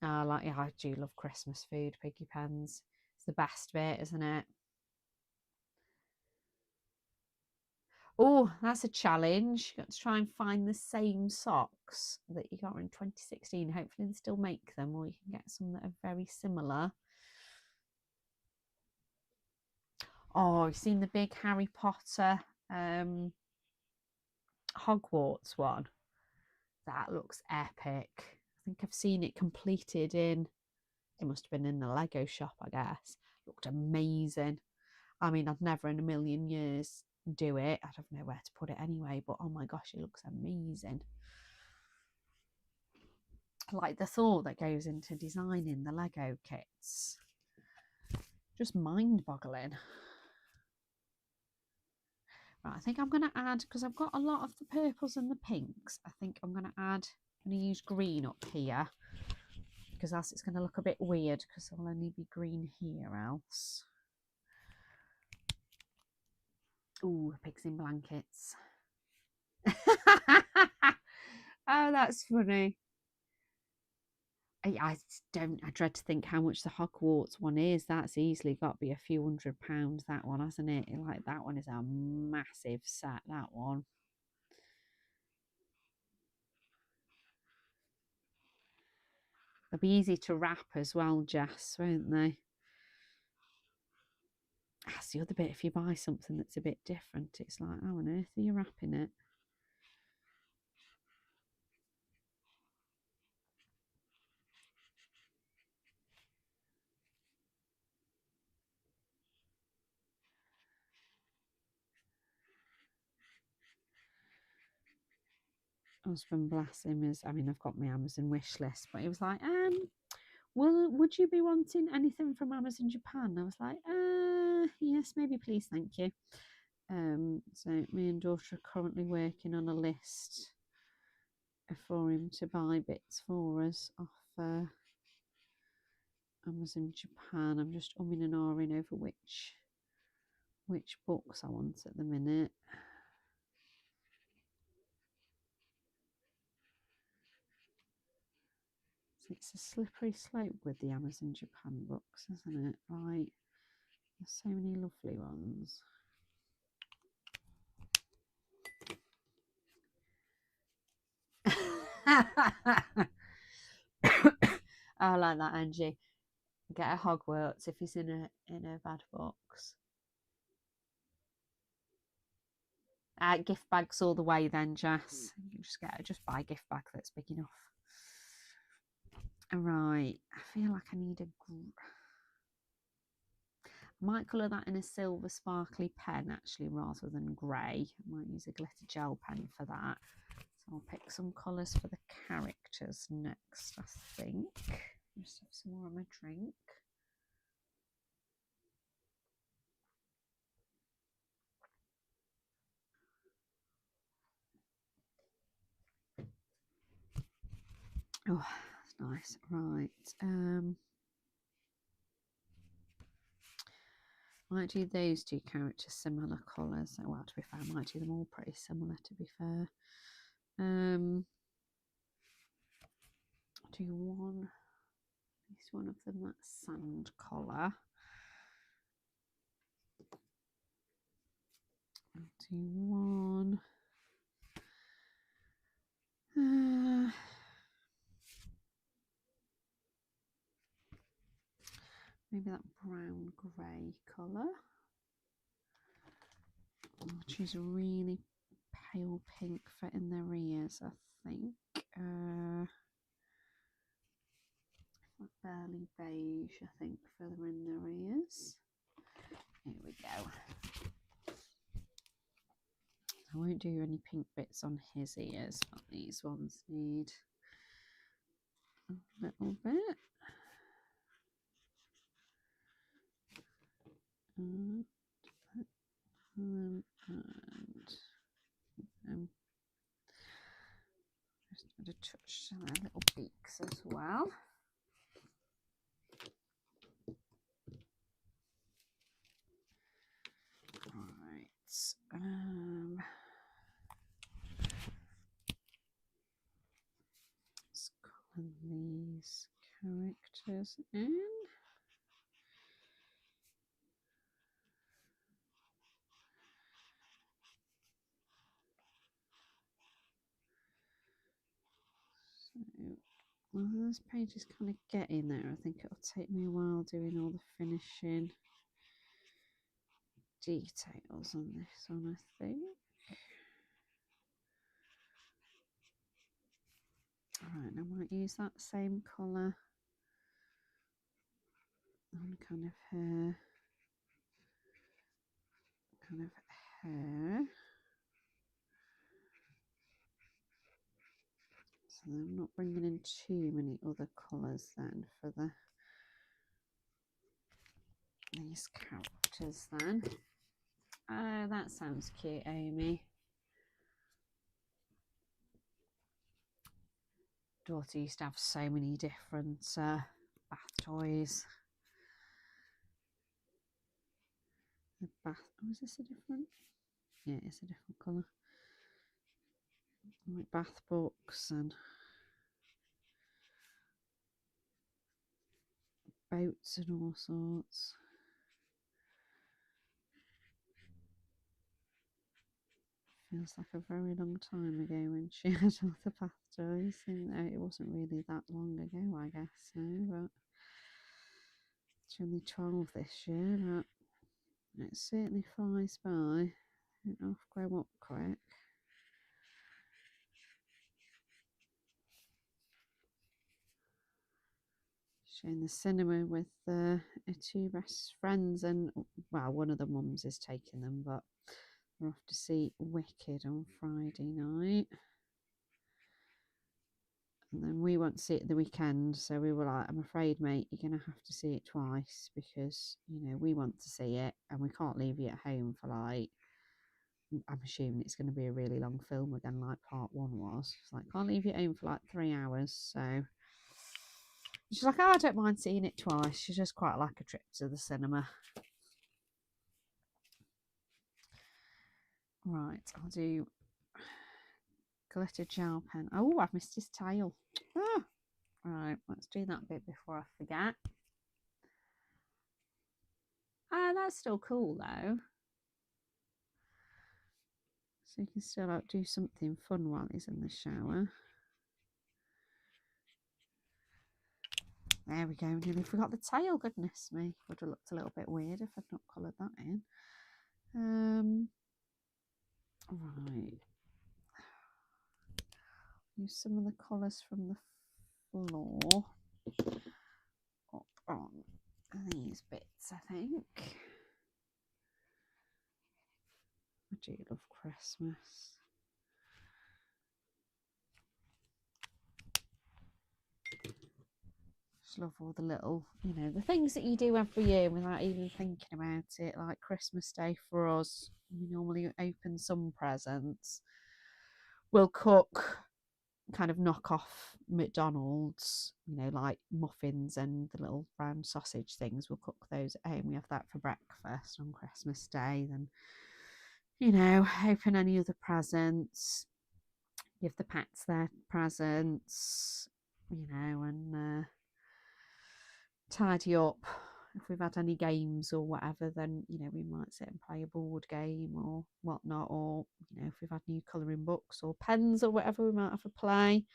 Yeah, I do love Christmas food, piggy pens. It's the best bit, isn't it? Oh, that's a challenge. You've got to try and find the same socks that you got in 2016. Hopefully they still make them, or you can get some that are very similar. Oh, you've seen the big Harry Potter Hogwarts one? That looks epic. I think I've seen it completed in, it must have been in the Lego shop, I guess. Looked amazing. I mean, I'd never in a million years do it. I'd have nowhere to put it anyway, but oh my gosh, it looks amazing. Like the thought that goes into designing the Lego kits. Just mind-boggling. Right, I think I'm going to add, because I've got a lot of the purples and the pinks, I think I'm going to use green up here, because else it's going to look a bit weird, because there'll only be green here else. Ooh, pigs in blankets. Oh, that's funny. I dread to think how much the Hogwarts one is. That's easily got to be a few £100, that one, hasn't it? Like, that one is a massive set, that one. They'll be easy to wrap as well, Jess, won't they? That's the other bit. If you buy something that's a bit different, it's like, how on earth are you wrapping it? Husband, bless him, I've got my Amazon wish list, but he was like, would you be wanting anything from Amazon Japan? I was like, yes, maybe, please, thank you. So me and daughter are currently working on a list for him to buy bits for us off Amazon Japan. I'm just umming and ahhing over which books I want at the minute. It's a slippery slope with the Amazon Japan books, isn't it? Like, there's so many lovely ones. I like that, Angie. Get a Hogwarts if he's in a bad box. Gift bags all the way then, Jess. You just buy a gift bag that's big enough. Right, I feel like I need I might colour that in a silver sparkly pen actually rather than grey. I might use a glitter gel pen for that. So I'll pick some colours for the characters next, I think. Just have some more of my drink. Oh, that's nice. Right. Might do those two characters similar colours. Well, to be fair, I might do them all pretty similar, to be fair. Do one, at least one of them that sand colour. I'll do one. Maybe that brown grey colour. I'll choose a really pale pink for in their ears, I think. Barely beige, I think, for them in their ears. Here we go. I won't do any pink bits on his ears, but these ones need a little bit. And just add a touch to their little beaks as well. Right. Let's colour these characters in. So, well, this page is kind of getting there. I think it'll take me a while doing all the finishing details on this one, I think. Alright, I might use that same colour on kind of hair. So I'm not bringing in too many other colours then for these characters then. Oh, that sounds cute, Amy. Daughter used to have so many different bath toys. The bath, oh, is this a different? Yeah, it's a different colour. Like bath books and boats and all sorts. Feels like a very long time ago when she had all the bath toys. It wasn't really that long ago, I guess, no, but she's only 12 this year, but it certainly flies by. They don't grow up quick. She's in the cinema with her two best friends, and well, one of the mums is taking them, but we're off to see Wicked on Friday night. And then we won't see it the weekend, so we were like, I'm afraid, mate, you're going to have to see it twice because, you know, we want to see it and we can't leave you at home for like, I'm assuming it's going to be a really long film again, like part one was. It's like, can't leave you at home for like 3 hours. So she's like, oh, I don't mind seeing it twice. She just quite like a trip to the cinema. Right, I'll do glitter gel pen. Oh, I've missed his tail. Ah. Right, let's do that bit before I forget. Ah, that's still cool though. So you can still like do something fun while he's in the shower. There we go. Nearly forgot the tail. Goodness me, would have looked a little bit weird if I'd not coloured that in. Right. Use some of the colours from the floor up on these bits, I think. I do love Christmas. Just love all the little, you know, the things that you do every year without even thinking about it, like Christmas Day for us. We normally open some presents. We'll cook kind of knock off McDonald's, you know, like muffins and the little round sausage things. We'll cook those at home. We have that for breakfast on Christmas Day. Then, you know, open any other presents, give the pets their presents, you know, and tidy up. If we've had any games or whatever, then, you know, we might sit and play a board game or whatnot, or, you know, if we've had new colouring books or pens or whatever, we might have a play.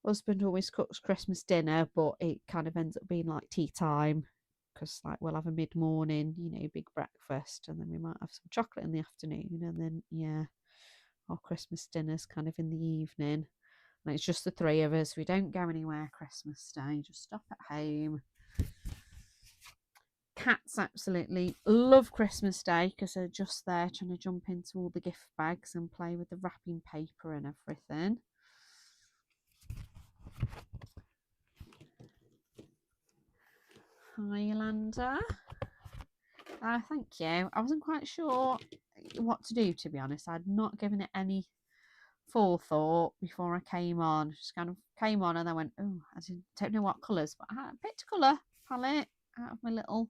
Husband always cooks Christmas dinner, but it kind of ends up being like tea time, because like we'll have a mid-morning, you know, big breakfast, and then we might have some chocolate in the afternoon, and then, yeah, our Christmas dinner's kind of in the evening. And it's just the three of us. We don't go anywhere Christmas Day, just stop at home. Cats absolutely love Christmas Day because they're just there trying to jump into all the gift bags and play with the wrapping paper and everything. Highlander. Thank you. I wasn't quite sure what to do, to be honest. I'd not given it any forethought before I came on. Just kind of came on and I went, oh, I don't know what colours, but I picked a colour palette out of my little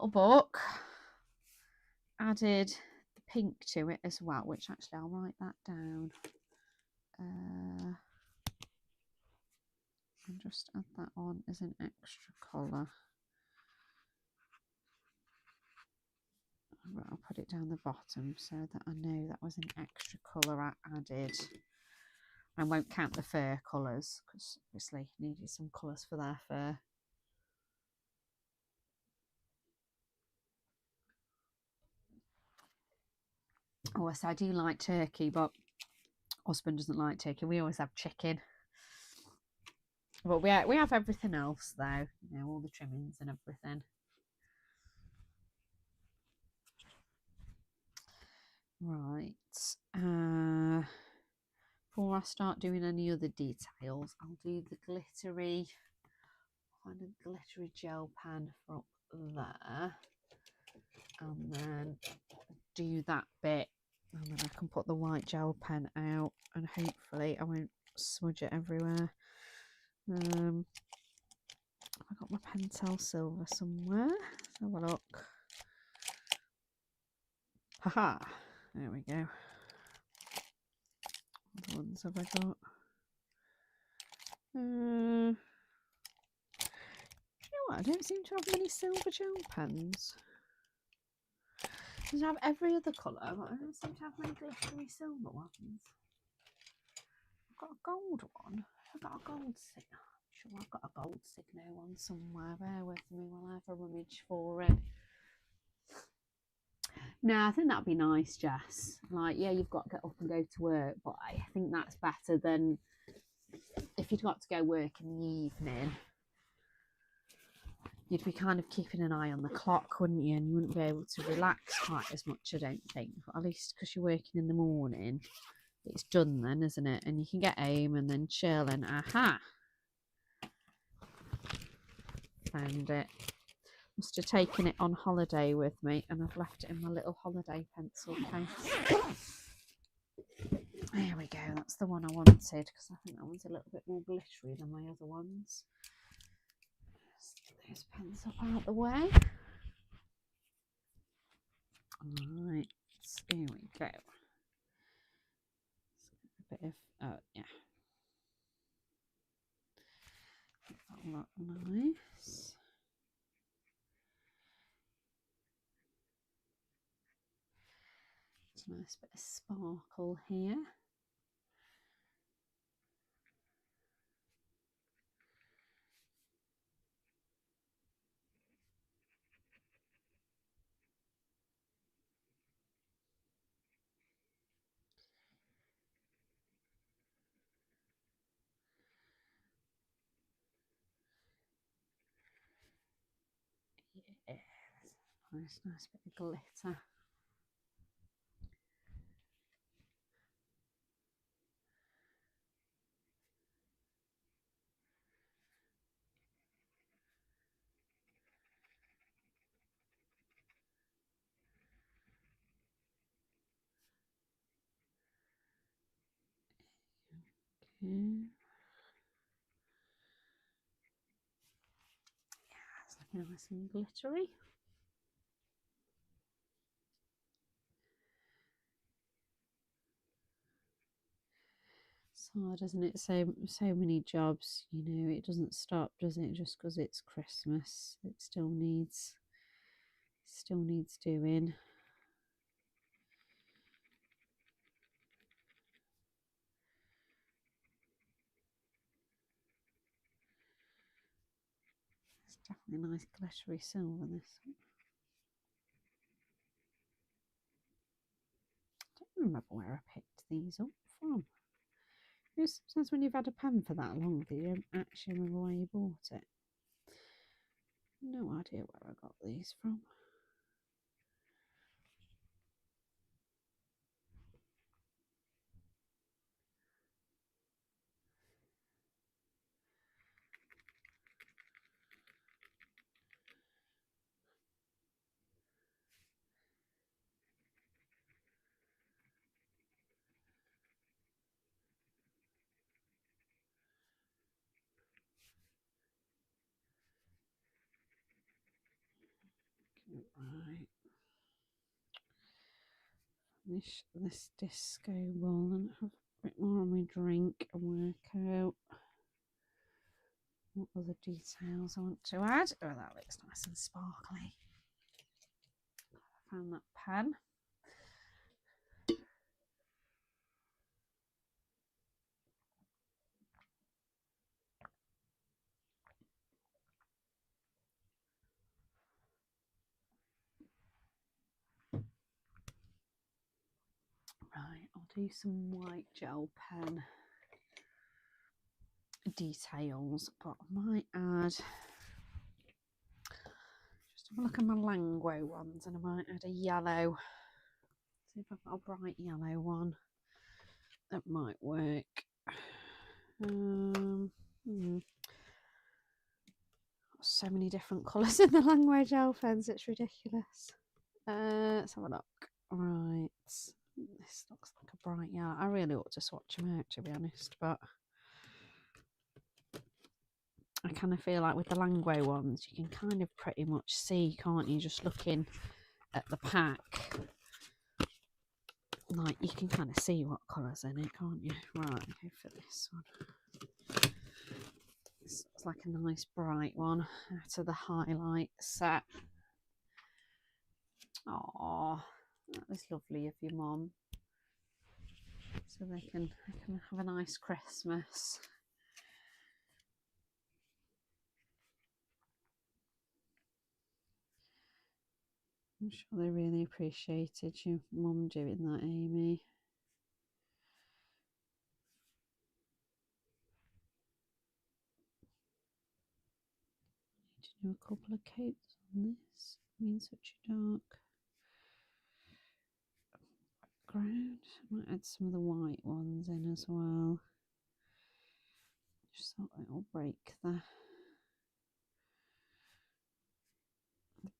book. Added the pink to it as well, which actually I'll write that down. And just add that on as an extra colour. I'll put it down the bottom so that I know that was an extra colour I added. I won't count the fur colours because obviously needed some colours for their fur. Oh, so I do like turkey, but husband doesn't like turkey. We always have chicken. But we have everything else though, you know, all the trimmings and everything. Right. Before I start doing any other details, I'll do the glittery gel pen for up there, and then do that bit, and then I can put the white gel pen out, and hopefully I won't smudge it everywhere. I got my Pentel silver somewhere. Let's have a look. Haha, there we go. What ones have I got? Do you know what? I don't seem to have many silver gel pens. I have every other colour, but I don't seem to have many glittery silver ones. I've got a gold one. I've got a gold signal. I'm sure I've got a gold signal one somewhere. Bear with me while I have a rummage for it. No, I think that'd be nice, Jess. Like, yeah, you've got to get up and go to work, but I think that's better than if you'd got to go work in the evening. You'd be kind of keeping an eye on the clock, wouldn't you? And you wouldn't be able to relax quite as much, I don't think. But at least because you're working in the morning, it's done then, isn't it? And you can get home and then chill and aha! Found it. Must have taken it on holiday with me, and I've left it in my little holiday pencil case. There we go, that's the one I wanted, because I think that one's a little bit more glittery than my other ones. Just get those pens up out the way. Alright, here we go. A bit of, oh yeah. That look nice. It's a nice bit of sparkle here. Nice bit of glitter. Okay. Yeah, it's looking nice and glittery. It's hard, isn't it? So many jobs, you know, it doesn't stop, does it? Just because it's Christmas, it still needs doing. It's definitely a nice glittery silver, this one. I don't remember where I picked these up from. Sometimes when you've had a pen for that long that you don't actually remember where you bought it. No idea where I got these from. Right. Finish this disco ball and have a bit more on my drink and work out what other details I want to add. Oh, that looks nice and sparkly. I found that pen. Right, I'll do some white gel pen details, but I might add, just have a look at my Lango ones, and I might add a yellow. See if I've got a bright yellow one that might work. So many different colours in the Lango gel pens, it's ridiculous. Let's have a look. Right, this looks like a bright yellow. I really ought to swatch them out, to be honest, but I kind of feel like with the Lango ones, you can kind of pretty much see, can't you, just looking at the pack. Like, you can kind of see what colour's in it, can't you? Right, go for this one. This looks like a nice bright one out of the highlight set. Oh, that was lovely of your mum. So they can have a nice Christmas. I'm sure they really appreciated your mum doing that, Amy. Need to do a couple of coats on this. I mean, such a dark background. I might add some of the white ones in as well. Just thought it'll break the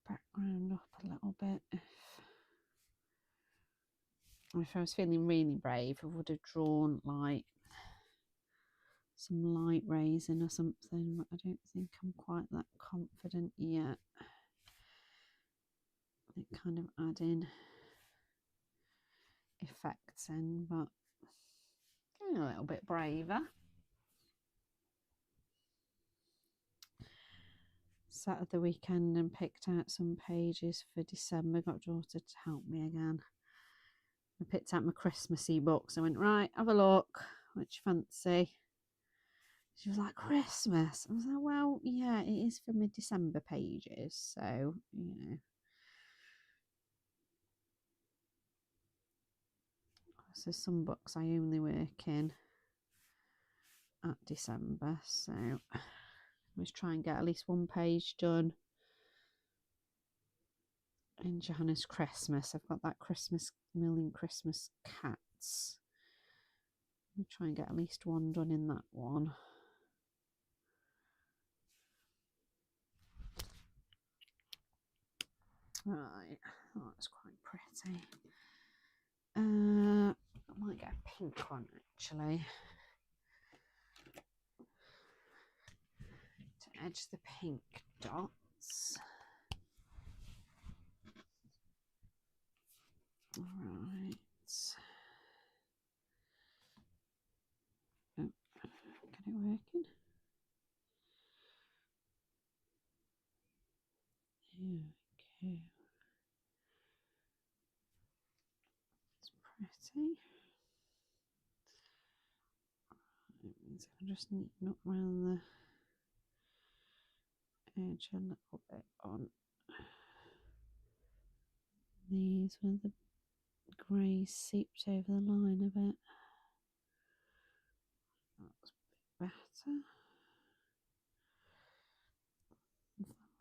background up a little bit. If I was feeling really brave, I would have drawn like some light rays in or something, but I don't think I'm quite that confident yet. It kind of adding effects in, but getting a little bit braver. Sat at the weekend and picked out some pages for December. Got daughter to help me again. I picked out my Christmassy books. I went, right, have a look. Which you fancy? She was like, Christmas. I was like, well, yeah, it is for my December pages. So, you know. So some books I only work in at December. So I was trying to get at least one page done in Johanna's Christmas. I've got that Million Christmas Cats. I'll try and get at least one done in that one. Right, oh, that's quite pretty. I might get a pink one actually to edge the pink dots. All right. Oh, get it working? Here we go. It's pretty. So I'm just neaten up around the edge a little bit on these where the grey seeped over the line a bit. That's a bit better.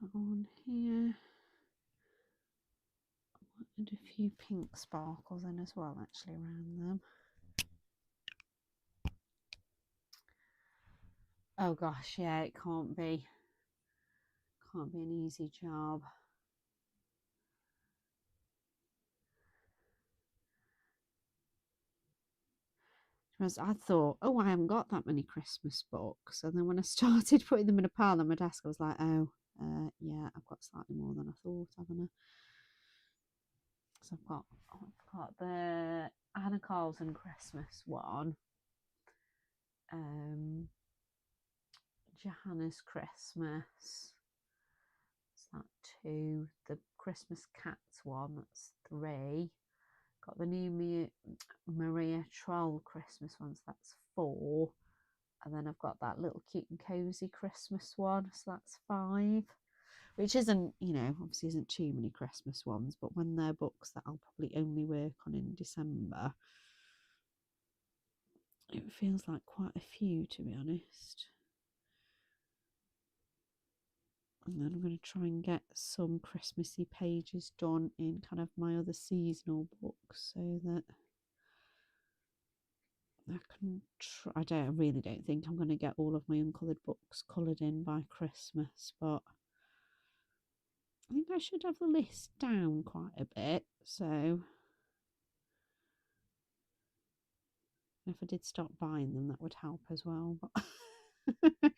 That one here. I wanted a few pink sparkles in as well, actually, around them. Oh gosh, yeah, it can't be an easy job. Whereas I thought, oh, I haven't got that many Christmas books. And then when I started putting them in a pile on my desk, I was like, oh, yeah, I've got slightly more than I thought, haven't I? So I've got the Anna Carlson Christmas one, Johanna's Christmas, that's 2, the Christmas Cats one, that's 3, got the new Maria Troll Christmas one, so that's 4, and then I've got that little cute and cozy Christmas one, so that's 5, which isn't, you know, obviously isn't too many Christmas ones, but when they're books that I'll probably only work on in December, it feels like quite a few, to be honest. And then I'm going to try and get some Christmassy pages done in kind of my other seasonal books so that I can try. I really don't think I'm going to get all of my uncoloured books coloured in by Christmas, but I think I should have the list down quite a bit. So if I did stop buying them, that would help as well. But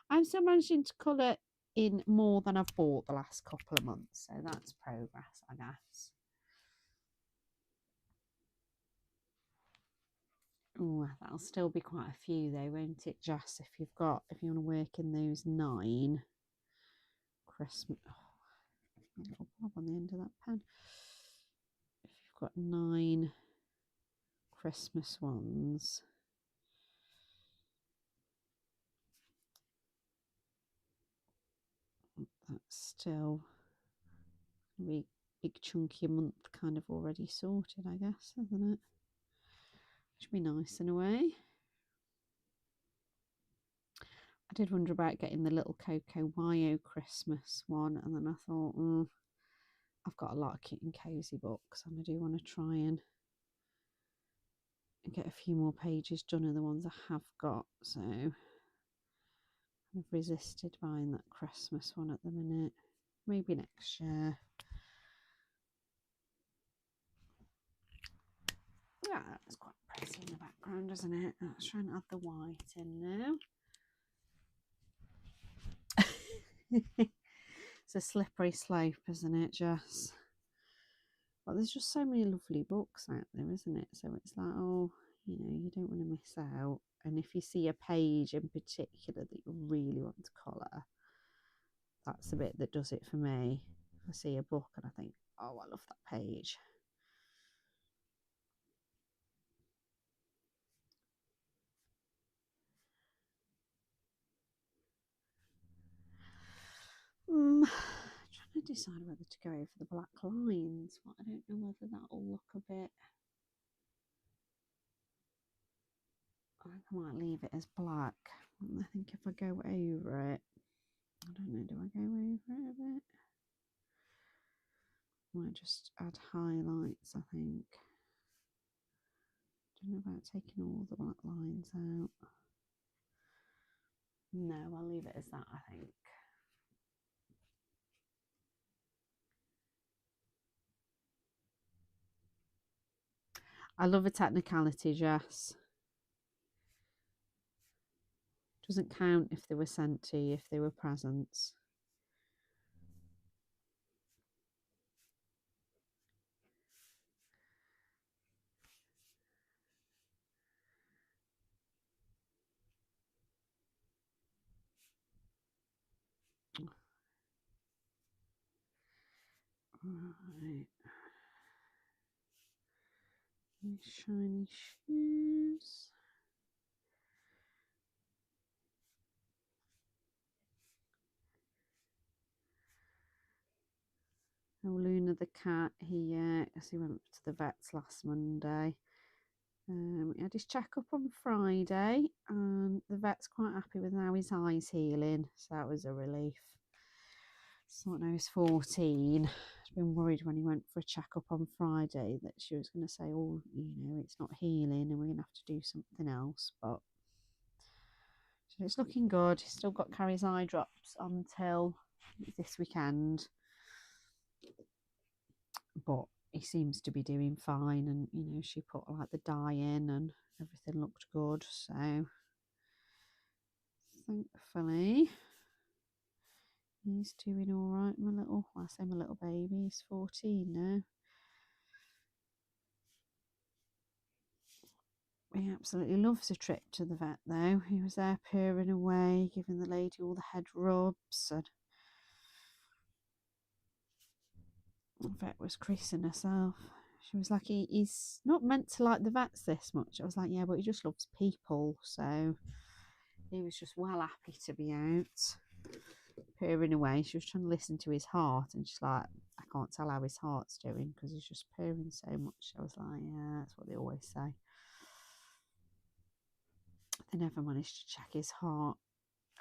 I'm still managing to colour in more than I've bought the last couple of months, so that's progress, I guess. Oh, that'll still be quite a few though, won't it, Jess? If you want to work in those 9 Christmas. Oh, a little blob on the end of that pen. If you've got 9 Christmas ones, that's still a big chunky month kind of already sorted, I guess, isn't it? Should be nice in a way. I did wonder about getting the little Coco Wyo Christmas one, and then I thought, I've got a lot of cute and cozy books, and I do want to try and get a few more pages done of the ones I have got. So I've resisted buying that Christmas one at the minute. Maybe next year. Yeah, that's quite pretty in the background, isn't it? Let's try and add the white in now. It's a slippery slope, isn't it, Jess? But there's just so many lovely books out there, isn't it? So it's like, oh, you know, you don't want to miss out. And if you see a page in particular that you really want to colour, that's the bit that does it for me. I see a book and I think, oh, I love that page. Trying to decide whether to go over the black lines, but I don't know whether that'll look a bit. I think I might leave it as black. I think if I go over it, I don't know, do I go over it a bit? Might just add highlights, I think. Don't know about taking all the black lines out. No, I'll leave it as that, I think. I love a technicality, Jess. Doesn't count if they were sent to you, if they were presents. Right. Shiny shoes. Oh, Luna the cat, he went to the vets last Monday. He had his checkup on Friday, and the vet's quite happy with how his eye's healing, so that was a relief. So now he's 14. I've been worried when he went for a checkup on Friday that she was going to say, oh, you know, it's not healing and we're going to have to do something else. But so it's looking good. He's still got Carrie's eye drops until this weekend. But he seems to be doing fine, and you know, she put like the dye in and everything looked good, so thankfully he's doing all right. My little, well, I say my little baby, he's 14 now. He absolutely loves a trip to the vet though. He was there purring away, giving the lady all the head rubs, and the vet was creasing herself. She was like, he's not meant to like the vets this much. I was like, yeah, but he just loves people. So he was just well happy to be out, purring away. She was trying to listen to his heart, and she's like, I can't tell how his heart's doing because he's just purring so much. I was like, yeah, that's what they always say. They never managed to check his heart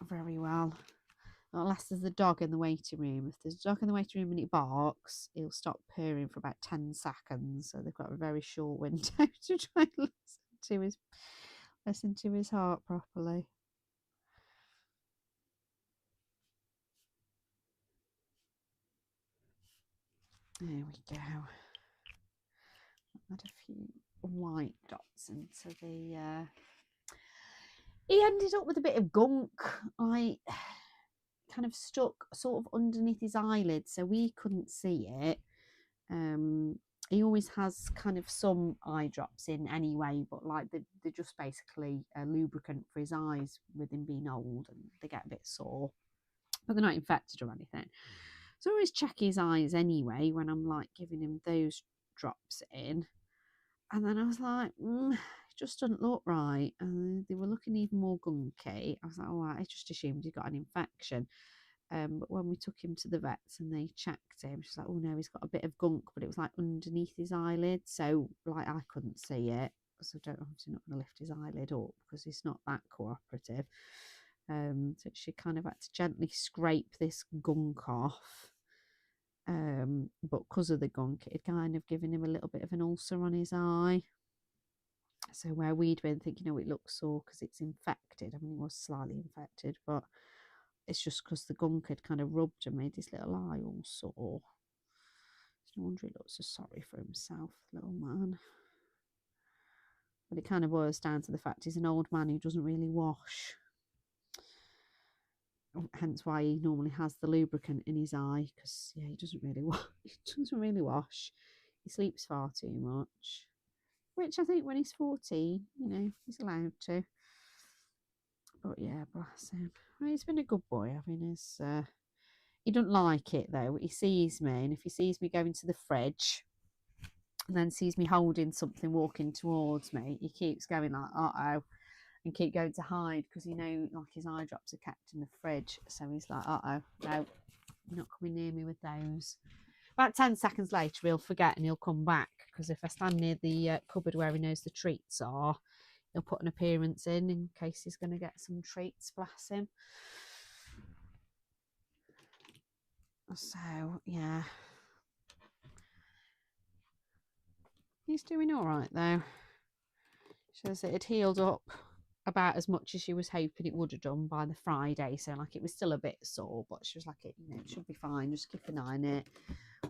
very well. Unless there's a dog in the waiting room. If there's a dog in the waiting room and it barks, he'll stop purring for about 10 seconds. So they've got a very short window to try and listen to his heart properly. There we go. Add a few white dots into the. He ended up with a bit of gunk, like kind of stuck sort of underneath his eyelids, so we couldn't see it. He always has kind of some eye drops in anyway, but like they're just basically a lubricant for his eyes with him being old, and they get a bit sore, but they're not infected or anything. So I always check his eyes anyway when I'm like giving him those drops in. And then I was like, it just doesn't look right. And they were looking even more gunky. I was like, oh, I just assumed he got an infection. But when we took him to the vets and they checked him, she's like, oh no, he's got a bit of gunk, but it was like underneath his eyelid. So like I couldn't see it. So obviously not going to lift his eyelid up because he's not that cooperative. So she kind of had to gently scrape this gunk off. But because of the gunk, it had kind of given him a little bit of an ulcer on his eye. So where we'd been thinking, oh, it looks sore because it's infected. I mean, it was slightly infected, but it's just because the gunk had kind of rubbed and made his little eye all sore. No wonder he looks so sorry for himself, little man. But it kind of boils down to the fact he's an old man who doesn't really wash. Hence why he normally has the lubricant in his eye, because yeah, he doesn't really wash. He sleeps far too much, which I think when he's 14, you know, he's allowed to. But yeah, bless him. Well, he's been a good boy having his. He doesn't like it though. He sees me, and if he sees me going to the fridge, and then sees me holding something walking towards me, he keeps going like, uh-oh, and keep going to hide because he knows like his eye drops are kept in the fridge. So he's like, uh-oh, no, you're not coming near me with those. About 10 seconds later, he'll forget and he'll come back, because if I stand near the cupboard where he knows the treats are, he'll put an appearance in case he's going to get some treats, bless him. So, yeah. He's doing all right though. She says it had healed up about as much as she was hoping it would have done by the Friday. So like it was still a bit sore, but she was like, it should be fine. Just keep an eye on it.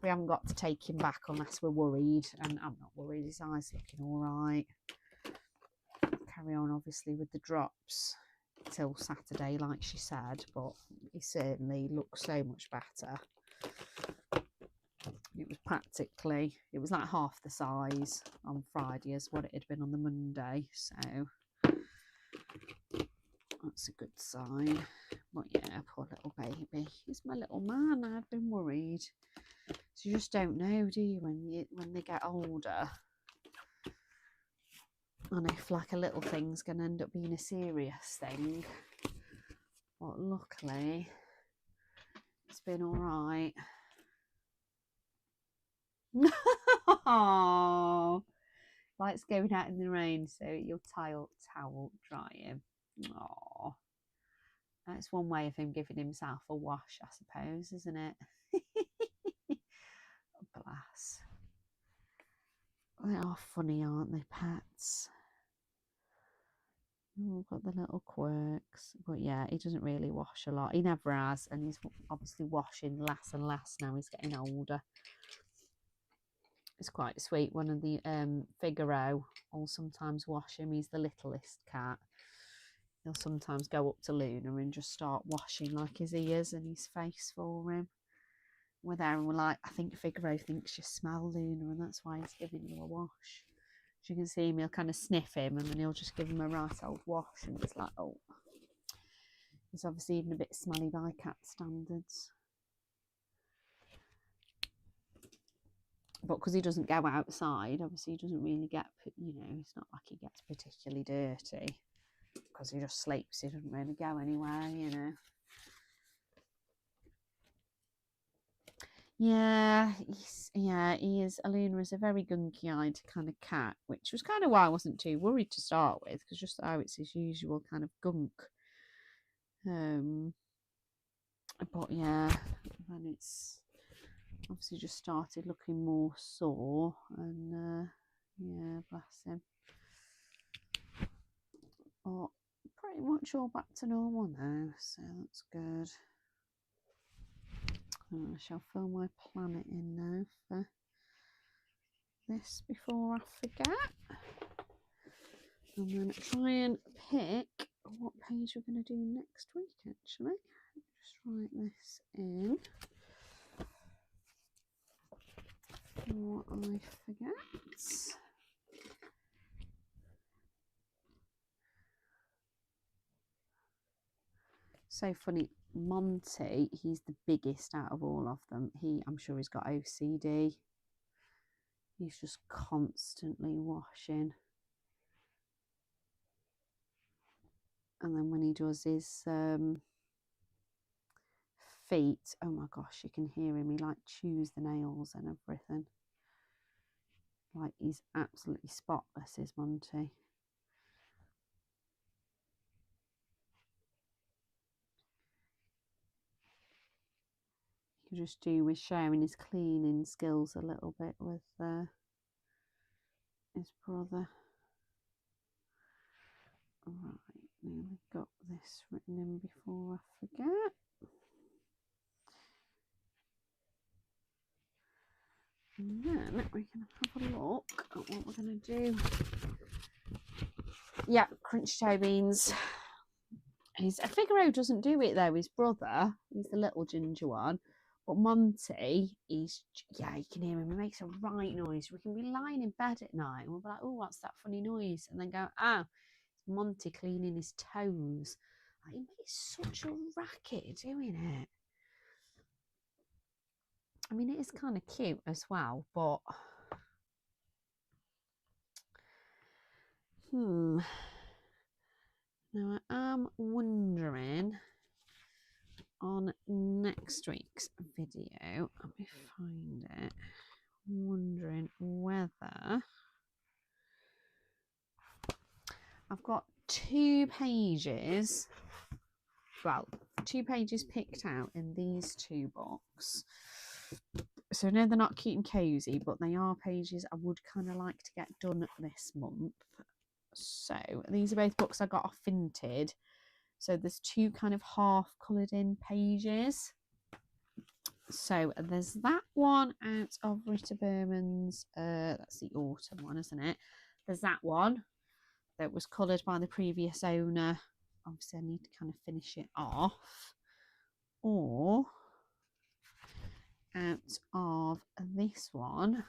We haven't got to take him back unless we're worried, and I'm not worried. His eye's looking all right. Carry on obviously with the drops till Saturday, like she said, but he certainly looks so much better. It was like half the size on Friday as what it had been on the Monday, so that's a good sign. But yeah, poor little baby. He's my little man. I've been worried. So you just don't know, do you, when they get older, and if like a little thing's going to end up being a serious thing. But luckily, it's been all right. Oh, likes going out in the rain, so you'll towel dry him. Oh, that's one way of him giving himself a wash, I suppose, isn't it? Bless. They are funny, aren't they, pets? Oh, got the little quirks, but yeah, he doesn't really wash a lot. He never has, and he's obviously washing less and less now. He's getting older. It's quite sweet. One of the Figaro will sometimes wash him. He's the littlest cat. He'll sometimes go up to Luna and just start washing like his ears and his face for him. We're there and we're like, I think Figaro thinks you smell, Luna, and that's why he's giving you a wash. As you can see him, he'll kind of sniff him and then he'll just give him a right old wash, and it's like, oh, he's obviously even a bit smelly by cat standards. But because he doesn't go outside, obviously he doesn't really get, it's not like he gets particularly dirty because he just sleeps. He doesn't really go anywhere, Yeah, he is. Aluna is a very gunky-eyed kind of cat, which was kind of why I wasn't too worried to start with, because just it's his usual kind of gunk. But yeah, then it's obviously just started looking more sore, and yeah, bless him. But pretty much all back to normal now, so that's good. I shall fill my planet in now for this before I forget. I'm going to try and pick what page we're going to do next week, actually. Just write this in before I forget. So funny, Monty, he's the biggest out of all of them. I'm sure he's got OCD. He's just constantly washing. And then when he does his feet, oh my gosh, you can hear him. He like chews the nails and everything. Like he's absolutely spotless, is Monty. You could just do with sharing his cleaning skills a little bit with his brother. Right, nearly got this written in before I forget. And then we can have a look at what we're going to do. Yeah, crunch toe beans. Figaro doesn't do it though. His brother, he's the little ginger one. But Monty, you can hear him. He makes a right noise. We can be lying in bed at night and we'll be like, oh, what's that funny noise? And then go, it's Monty cleaning his toes. Like, he makes such a racket doing it. I mean, it is kind of cute as well, but now I am wondering on next week's video, let me find it. I'm wondering whether I've got 2 pages. Well, 2 pages picked out in these 2 books So I know they're not cute and cozy, but they are pages I would kind of like to get done this month. So these are both books I got off Vinted. So there's two kind of half coloured in pages. So there's that one out of Rita Berman's, that's the autumn one, isn't it? There's that one that was coloured by the previous owner. Obviously I need to kind of finish it off. Or out of this one,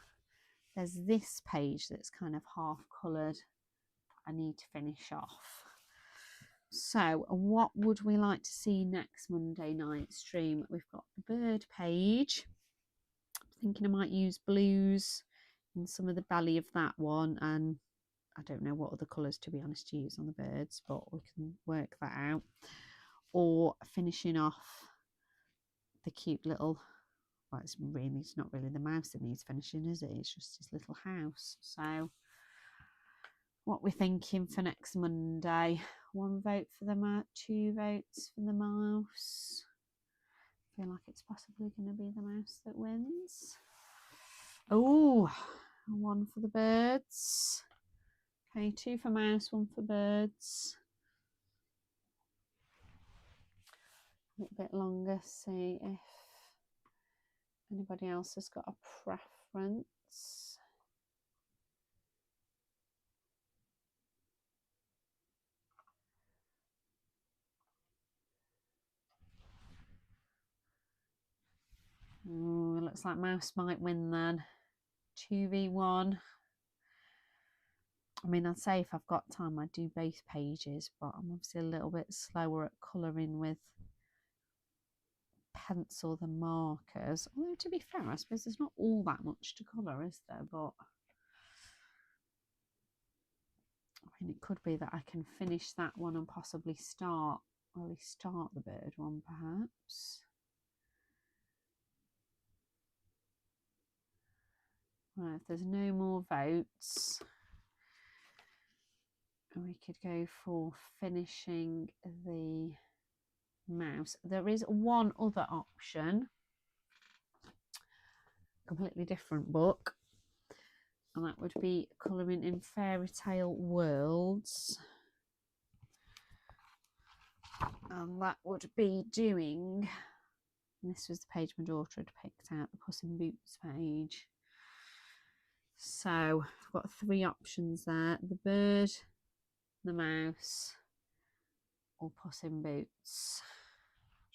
there's this page that's kind of half coloured I need to finish off. So what would we like to see next Monday night stream? We've got the bird page. I'm thinking I might use blues in some of the belly of that one, and I don't know what other colours to be honest to use on the birds, but we can work that out. Or finishing off the cute little, well, it's not really the mouse that needs finishing, is it? It's just his little house. So what we're thinking for next Monday: 1 vote for the mouse, 2 votes for the mouse. I feel like it's possibly going to be the mouse that wins. Oh, 1 for the birds. Okay, 2 for mouse, 1 for birds. A little bit longer, see if anybody else has got a preference. Ooh, it looks like mouse might win then. 2v1. I mean, I'd say if I've got time, I'd do both pages, but I'm obviously a little bit slower at colouring with pencil than markers. Although, to be fair, I suppose there's not all that much to colour, is there? But I mean, it could be that I can finish that one and possibly start the bird one, perhaps. Right, if there's no more votes, we could go for finishing the mouse. There is one other option, completely different book, and that would be colouring in Fairy Tale Worlds. And that would be doing, and this was the page my daughter had picked out, the Puss in Boots page. So I've got 3 options there: the bird, the mouse, or Puss in Boots.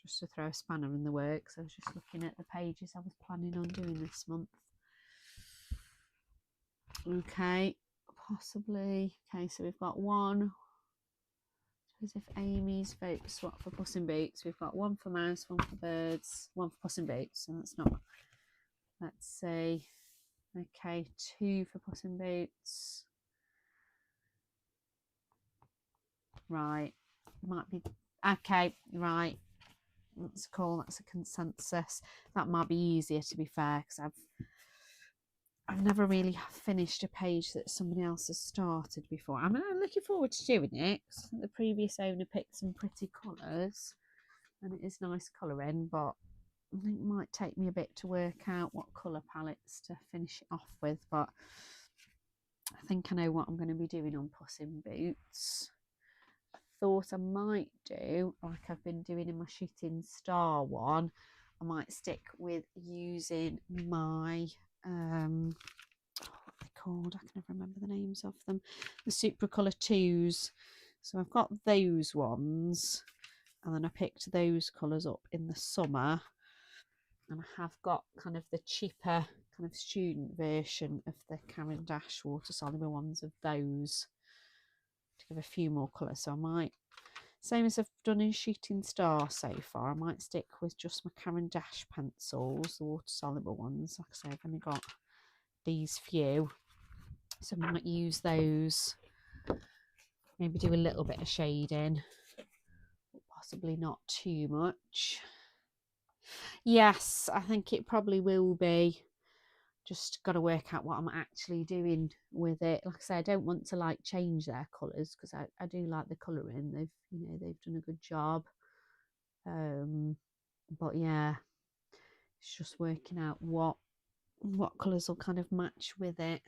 Just to throw a spanner in the works, I was just looking at the pages I was planning on doing this month. Okay, possibly. Okay, so we've got 1. As if Amy's vote swap for Puss in Boots, we've got 1 for mouse, 1 for birds, 1 for Puss in Boots, so that's not. Let's see. Okay, 2 for Puss in Boots. Right, might be okay. Right, that's cool. That's a consensus. That might be easier, to be fair, because I've never really finished a page that somebody else has started before. I mean, I'm looking forward to doing it. The previous owner picked some pretty colours, and it is nice colouring, but I think it might take me a bit to work out what colour palettes to finish it off with. But I think I know what I'm going to be doing on Puss in Boots. I thought I might do, like I've been doing in my Shooting Star one, I might stick with using my what are they called? I can never remember the names of them. The Supracolor 2s. So I've got those ones, and then I picked those colours up in the summer, and I have got kind of the cheaper kind of student version of the Caran d'Ache water soluble ones of those to give a few more colours. So I might, same as I've done in Shooting Star so far, I might stick with just my Caran d'Ache pencils, the water soluble ones. Like I say, I've only got these few, so I might use those, maybe do a little bit of shading, but possibly not too much. Yes, I think it probably will be. Just got to work out what I'm actually doing with it. Like I say, I don't want to like change their colours, because I do like the colouring. They've done a good job. But yeah, it's just working out what what colours will kind of match with it.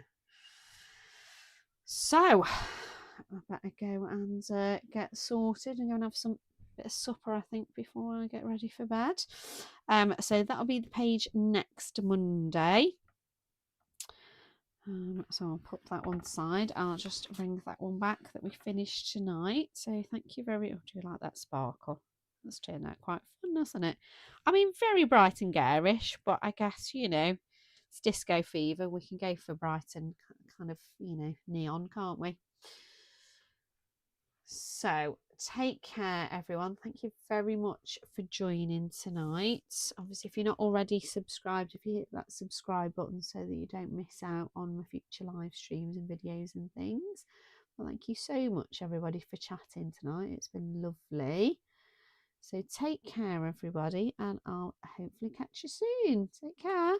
So I better go and get sorted and go and have some bit of supper, I think, before I get ready for bed. So that'll be the page next Monday. So I'll put that one aside. I'll just bring that one back that we finished tonight. So thank you very much. Do you like that sparkle? That's turned out quite fun, hasn't it? I mean, very bright and garish, but I guess, you know, it's disco fever. We can go for bright and kind of, you know, neon, can't we? So take care, everyone. Thank you very much for joining tonight. Obviously, if you're not already subscribed, if you hit that subscribe button so that you don't miss out on my future live streams and videos and things. Well, thank you so much, everybody, for chatting tonight. It's been lovely. So take care, everybody, and I'll hopefully catch you soon. Take care.